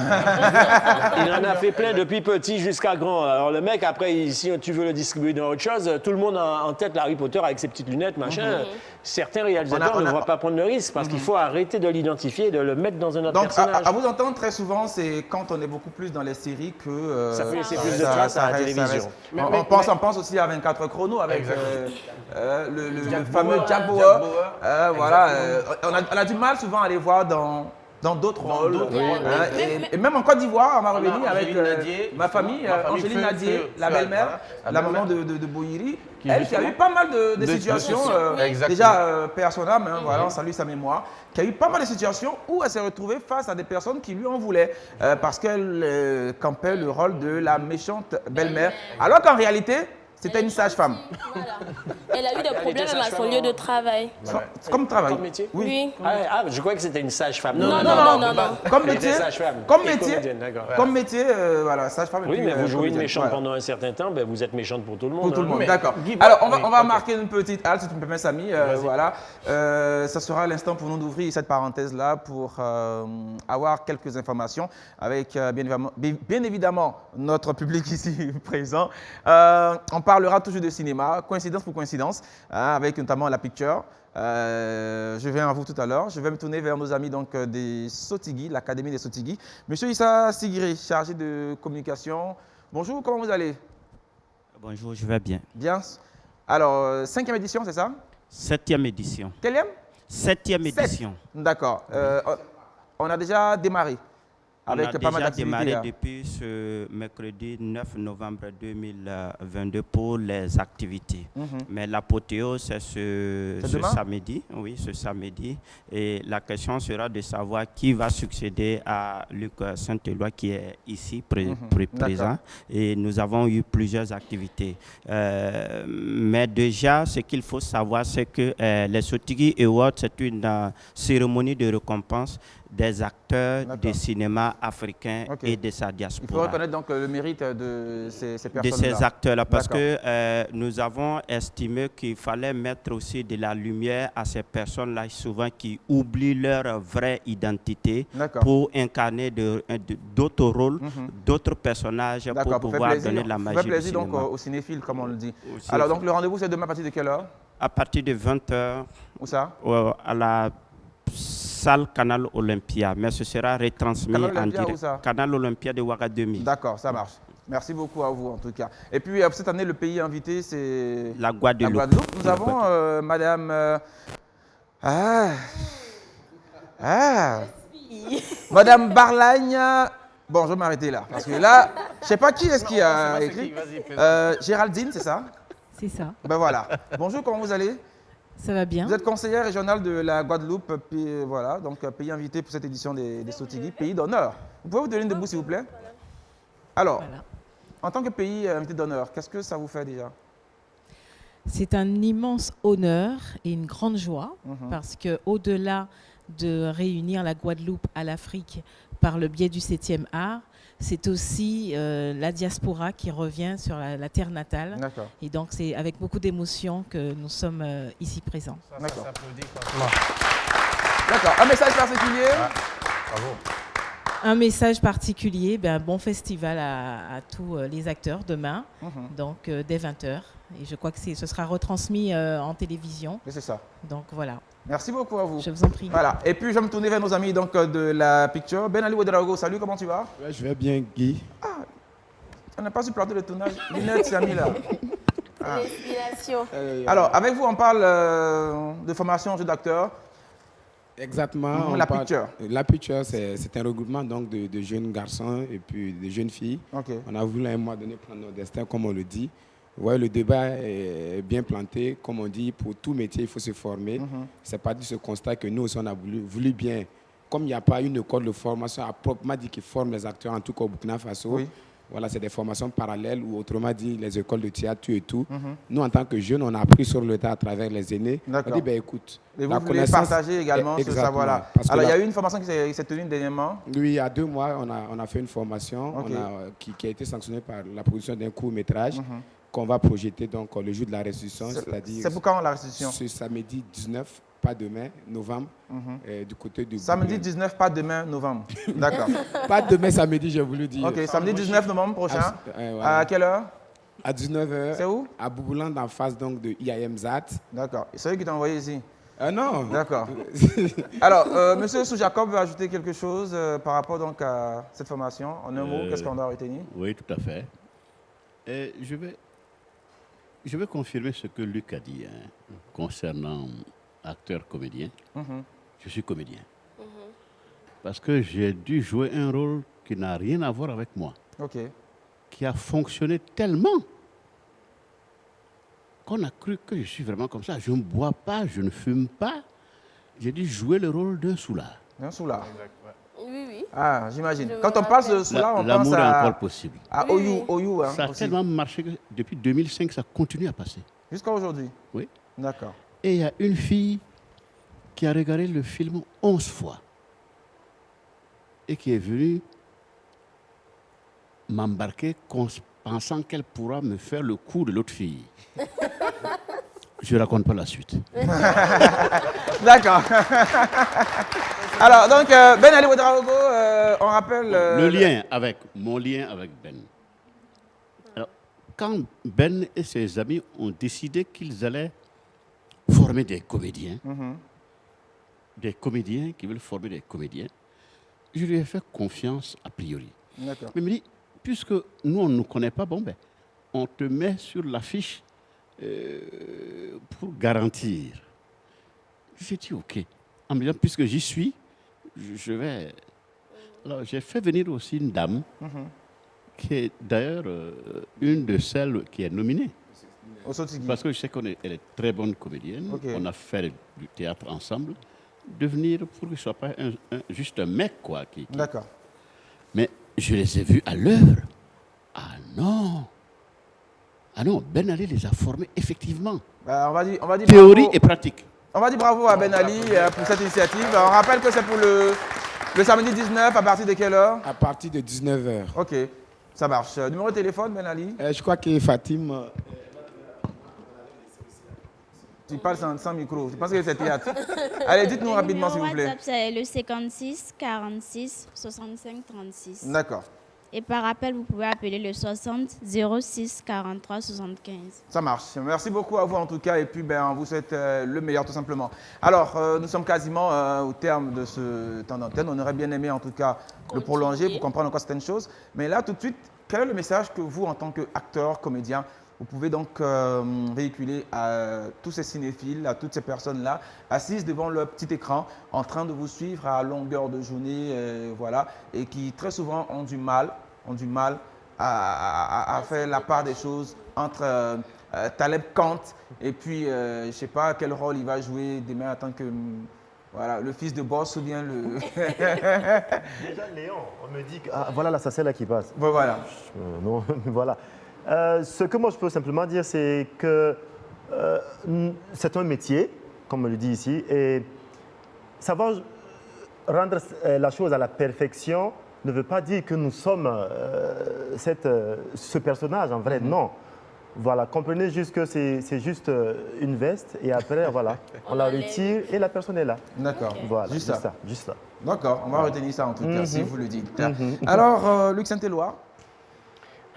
Il en a fait plein depuis petit jusqu'à grand. Alors le mec, après, si tu veux le distribuer dans autre chose, tout le monde a en tête Harry Potter avec ses petites lunettes, machin. Certains réalisateurs ne vont pas prendre le risque, parce qu'il faut arrêter de l'identifier et de le mettre dans un autre personnage. Donc, à vous entendre, très souvent, c'est quand on est beaucoup plus dans les séries que... ça fait laisser plus de traces à la télévision. On pense aussi à 24 chronos avec le fameux Jack Bauer. Voilà, on a du mal souvent à les voir dans d'autres rôles. Et même en Côte d'Ivoire, on m'a revenu avec ma famille, Angéline Nadier, la belle-mère, la maman de Boyiri, elle qui a eu pas mal de situations, déjà personnelles, voilà, on salue sa mémoire, qui a eu pas mal de situations où elle s'est retrouvée face à des personnes qui lui en voulaient, parce qu'elle campait le rôle de la méchante belle-mère, alors qu'en réalité, c'était une sage-femme. Voilà. Elle a eu des problèmes même à son lieu de travail. Comme travail. Comme métier? Oui. Ah, je croyais que c'était une sage-femme. Non. Comme métier, voilà, sage-femme. Oui, mais vous jouez une méchante pendant un certain temps, ben vous êtes méchante pour tout le monde. Pour tout le monde, d'accord. Alors, on va marquer une petite halte, si tu me permets, Samy. Voilà. Ça sera l'instant pour nous d'ouvrir cette parenthèse-là pour avoir quelques informations avec, bien évidemment, notre public ici présent. On parlera toujours de cinéma, coïncidence pour coïncidence, avec notamment la picture. Je viens à vous tout à l'heure. Je vais me tourner vers nos amis donc, des Sotigui, l'Académie des Sotigui. Monsieur Issa Sigiri, chargé de communication. Bonjour, comment vous allez? Bonjour, je vais bien. Bien. Alors, 5e édition, c'est ça? 7e édition. Quelle? 7e édition. D'accord. On a déjà démarré. Avec pas mal d'activités. On a déjà démarré depuis ce mercredi 9 novembre 2022 pour les activités. Mais l'apothéose, c'est ce samedi. Oui, ce samedi. Et la question sera de savoir qui va succéder à Luc Saint-Éloi qui est ici présent. Et nous avons eu plusieurs activités. Mais déjà, ce qu'il faut savoir, c'est que les Sotigui Awards, c'est une cérémonie de récompense des acteurs de cinéma africains et de sa diaspora. Il faut reconnaître donc le mérite de ces personnes-là. De ces acteurs-là, parce que nous avons estimé qu'il fallait mettre aussi de la lumière à ces personnes-là, souvent qui oublient leur vraie identité pour incarner d'autres rôles, d'autres personnages pour pouvoir donner de la magie. Ça fait plaisir donc aux cinéphiles, comme on le dit. Alors donc le rendez-vous, c'est demain à partir de quelle heure? À partir de 20h. Où ça? À la salle Canal Olympia, mais ce sera retransmis en direct. Canal Olympia de Ouagadougou. D'accord, ça marche. Merci beaucoup à vous en tout cas. Et puis cette année, le pays invité, c'est la Guadeloupe. Nous avons Madame... Madame Barlagne. Bon, je vais m'arrêter là. Parce que là, je ne sais pas qui est-ce qui a écrit. Géraldine, c'est ça? C'est ça. Ben voilà. Bonjour, comment vous allez? Ça va bien. Vous êtes conseillère régionale de la Guadeloupe, voilà, donc pays invité pour cette édition des Sotigui, pays d'honneur. Vous pouvez vous donner une debout, s'il vous plaît? Alors, en tant que pays invité d'honneur, qu'est-ce que ça vous fait déjà? C'est un immense honneur et une grande joie parce qu'au-delà de réunir la Guadeloupe à l'Afrique par le biais du 7e art, c'est aussi la diaspora qui revient sur la terre natale. Et donc, c'est avec beaucoup d'émotion que nous sommes ici présents. D'accord. D'accord. Un message particulier? Bravo. Un message particulier, un bon festival à tous les acteurs demain, donc dès 20h. Et je crois que ce sera retransmis en télévision. C'est ça. Donc voilà. Merci beaucoup à vous. Je vous en prie. Voilà. Et puis je vais me tourner vers nos amis donc, de la picture. Ben Ali Ouedraogo, salut, comment tu vas? Ouais, je vais bien, Guy. On n'a pas su plateau de tournage. Lunettes, Samy là. L'inspiration. Alors, avec vous, on parle de formation en jeu d'acteur. Exactement. La picture. La picture, c'est un regroupement donc, de jeunes garçons et puis de jeunes filles. On a voulu à un moment donné prendre notre destin, comme on le dit. Ouais, le débat est bien planté. Comme on dit, pour tout métier, il faut se former. C'est pas de ce constat que nous aussi, on a voulu bien. Comme il n'y a pas une école de formation à proprement dit qui forme les acteurs, en tout cas au Burkina Faso, voilà, c'est des formations parallèles ou autrement dit, les écoles de théâtre, tout et tout. Nous, en tant que jeunes, on a appris sur le tas à travers les aînés. On dit, écoute, et vous voulez partager également ce savoir-là. Alors, il y a eu une formation qui s'est tenue dernièrement? Oui, il y a 2 mois, on a fait une formation qui a été sanctionnée par la production d'un court-métrage qu'on va projeter donc, le jour de la restitution. C'est pour quand la restitution? Ce samedi 19, pas demain, novembre, du côté de Samedi 19, pas demain, novembre. D'accord. Pas demain, samedi, j'ai voulu dire. Ok, samedi 19 novembre prochain. À quelle heure? À 19h. C'est où? À Boubouland, en face donc, de IAMZAT. D'accord. C'est eux qui t'ont envoyé ici? Non. D'accord. Alors, Monsieur Sou-Jacob veut ajouter quelque chose par rapport donc, à cette formation. En un mot, qu'est-ce qu'on doit retenir? Oui, tout à fait. Et je vais confirmer ce que Luc a dit concernant acteur-comédien. Je suis comédien. Parce que j'ai dû jouer un rôle qui n'a rien à voir avec moi. Qui a fonctionné tellement qu'on a cru que je suis vraiment comme ça. Je ne bois pas, je ne fume pas. J'ai dû jouer le rôle d'un soulard. Un soulard. Oui, oui. Ah, j'imagine. Quand on parle de soulard, on pense l'amour est encore possible. À Oyou. Ça a tellement marché que depuis 2005, ça continue à passer. Jusqu'à aujourd'hui? Oui. D'accord. Et il y a une fille qui a regardé le film 11 fois et qui est venue m'embarquer pensant qu'elle pourra me faire le coup de l'autre fille. Je ne raconte pas la suite. D'accord. Alors, donc, Ben Ali Ouedraogo, on rappelle... Mon lien avec Ben. Alors, quand Ben et ses amis ont décidé qu'ils allaient former des comédiens, des comédiens qui veulent former des comédiens, je lui ai fait confiance a priori. D'accord. Mais il me dit, puisque nous, on ne nous connaît pas, on te met sur l'affiche pour garantir. J'ai dit OK. En me disant, puisque j'y suis, je vais... Alors, j'ai fait venir aussi une dame, qui est d'ailleurs une de celles qui est nominée. Parce que je sais qu'elle est très bonne comédienne. On a fait du théâtre ensemble. De venir pour qu'il ne soit pas juste un mec, quoi. D'accord. Mais je les ai vus à l'œuvre. Ah non, Ben Ali les a formés effectivement. On va dire théorie bravo. Et pratique. On va dire bravo à Ben Ali pour cette initiative. On rappelle que c'est pour le samedi 19, à partir de quelle heure? À partir de 19h. Ok, ça marche. Numéro de téléphone, Ben Ali? Je crois que Fatim... Tu parles sans micro, je pense que c'est théâtre. Allez, dites-nous rapidement, s'il vous plaît. WhatsApp, c'est le 56 46 65 36. D'accord. Et par appel, vous pouvez appeler le 60 06 43 75. Ça marche. Merci beaucoup à vous en tout cas. Et puis, on vous souhaite le meilleur tout simplement. Alors, nous sommes quasiment au terme de ce temps d'antenne. On aurait bien aimé en tout cas le prolonger pour comprendre encore certaines choses. Mais là, tout de suite, quel est le message que vous, en tant qu'acteur, comédien, vous pouvez donc véhiculer à tous ces cinéphiles, à toutes ces personnes-là, assises devant leur petit écran, en train de vous suivre à longueur de journée, voilà, et qui très souvent ont du mal à faire la part des choses entre Taleb Kant. Et puis, je ne sais pas quel rôle il va jouer demain en tant que voilà, le fils de boss ou bien le... Déjà, Léon, on me dit que voilà la c'est là qui passe. Bon, voilà. Non, voilà. Ce que moi je peux simplement dire, c'est que c'est un métier, comme on le dit ici, et savoir rendre la chose à la perfection ne veut pas dire que nous sommes ce personnage, en vrai, non. Voilà, comprenez juste que c'est juste une veste et après, voilà, on la retire et la personne est là. D'accord. Voilà, juste ça. Juste ça. D'accord, on va retenir ça en tout cas, si vous le dites. Alors, Luc Saint-Éloi.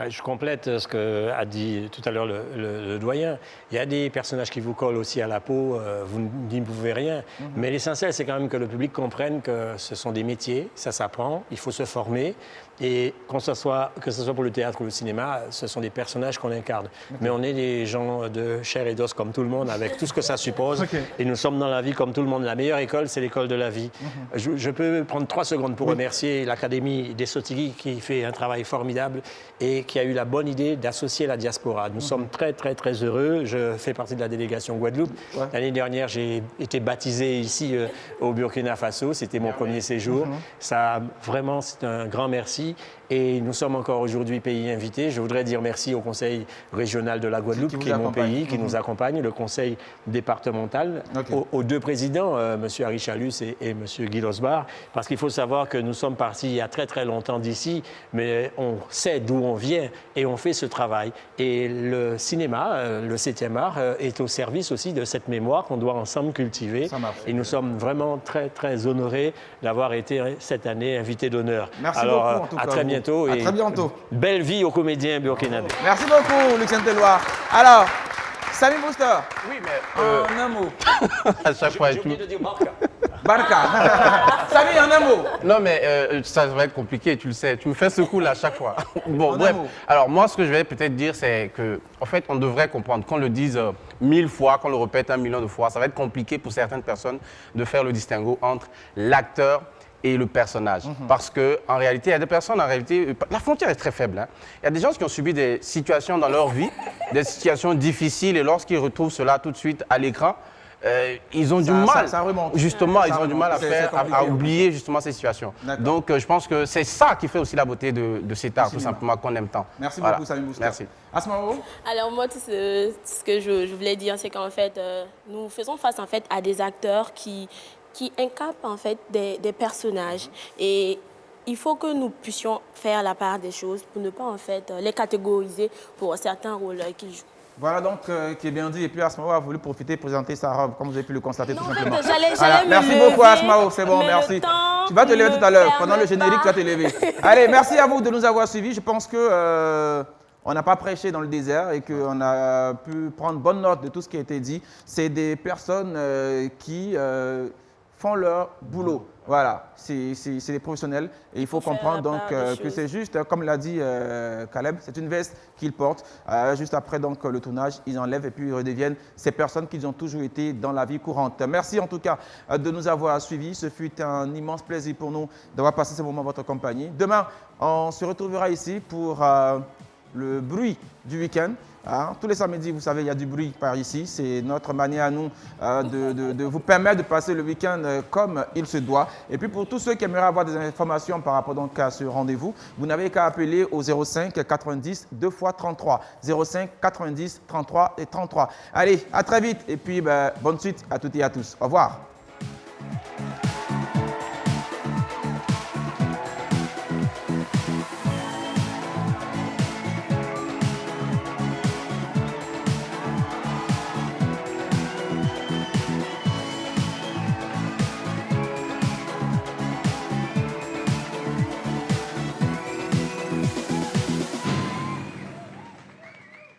Je complète ce qu'a dit tout à l'heure le doyen. Il y a des personnages qui vous collent aussi à la peau, vous n'y pouvez rien. Mais l'essentiel, c'est quand même que le public comprenne que ce sont des métiers, ça s'apprend, il faut se former. Et que ce soit pour le théâtre ou le cinéma, ce sont des personnages qu'on incarne. Mais on est des gens de chair et d'os comme tout le monde, avec tout ce que ça suppose. Et nous sommes dans la vie comme tout le monde. La meilleure école, c'est l'école de la vie. Je peux prendre 3 secondes pour remercier l'Académie des Sotigui qui fait un travail formidable et qui a eu la bonne idée d'associer la diaspora. Nous sommes très, très, très heureux. Je fais partie de la délégation Guadeloupe. L'année dernière, j'ai été baptisé ici au Burkina Faso. C'était mon premier séjour. Ça, vraiment, c'est un grand merci. Et nous sommes encore aujourd'hui pays invité. Je voudrais dire merci au Conseil régional de la Guadeloupe, qui est mon pays, qui nous accompagne, le Conseil départemental, aux 2 présidents, M. Harry Chalus et M. Guy Losbar, parce qu'il faut savoir que nous sommes partis il y a très très longtemps d'ici, mais on sait d'où on vient et on fait ce travail. Et le cinéma, le 7e art, est au service aussi de cette mémoire qu'on doit ensemble cultiver. Et nous sommes vraiment très très honorés d'avoir été cette année invités d'honneur. Merci beaucoup en tout cas. À très bientôt. À très bientôt. Belle vie aux comédiens burkinabés. Merci beaucoup, Luc Saint-Éloi. Alors, Samy Booster. Oui, mais... En un mot. À chaque fois et tout. Barca. Samy, en un mot. Non, mais ça va être compliqué, tu le sais. Tu me fais ce coup-là à chaque fois. Bon, bref. Alors, moi, ce que je vais peut-être dire, c'est qu'en fait, on devrait comprendre. Qu'on le dise 1000 fois, qu'on le répète 1 million de fois, ça va être compliqué pour certaines personnes de faire le distinguo entre l'acteur et le personnage. Parce qu'en réalité, il y a des personnes, la frontière est très faible. Hein. Il y a des gens qui ont subi des situations dans leur vie, des situations difficiles, et lorsqu'ils retrouvent cela tout de suite à l'écran, ils ont du mal, justement, ils ont du mal à oublier justement ces situations. Donc, je pense que c'est ça qui fait aussi la beauté de cet art, tout simplement, qu'on aime tant. Merci beaucoup, Samy Booster. Merci. Asmao. Alors moi, tout ce que je voulais dire, c'est qu'en fait, nous faisons face en fait à des acteurs qui incarnent en fait des personnages. Et il faut que nous puissions faire la part des choses pour ne pas en fait les catégoriser pour certains rôles qu'ils jouent. Voilà donc qui est bien dit. Et puis Asmao a voulu profiter pour présenter sa robe, comme vous avez pu le constater tout simplement. Merci beaucoup Asmao, c'est bon, merci. Tu vas te lever tout à l'heure. Pendant le générique, tu vas te lever. Allez, merci à vous de nous avoir suivis. Je pense que on n'a pas prêché dans le désert et qu'on a pu prendre bonne note de tout ce qui a été dit. C'est des personnes qui font leur boulot. Voilà, c'est des professionnels et il faut comprendre donc que c'est juste, comme l'a dit Caleb, c'est une veste qu'ils portent. Juste après donc le tournage, ils enlèvent et puis ils redeviennent ces personnes qu'ils ont toujours été dans la vie courante. Merci en tout cas de nous avoir suivis. Ce fut un immense plaisir pour nous d'avoir passé ce moment en votre compagnie. Demain, on se retrouvera ici pour le bruit du week-end. Tous les samedis, vous savez, il y a du bruit par ici. C'est notre manière à nous de vous permettre de passer le week-end comme il se doit. Et puis pour tous ceux qui aimeraient avoir des informations par rapport donc à ce rendez-vous, vous n'avez qu'à appeler au 05 90 2 x 33. 05 90 33 et 33. Allez, à très vite et puis bonne suite à toutes et à tous. Au revoir.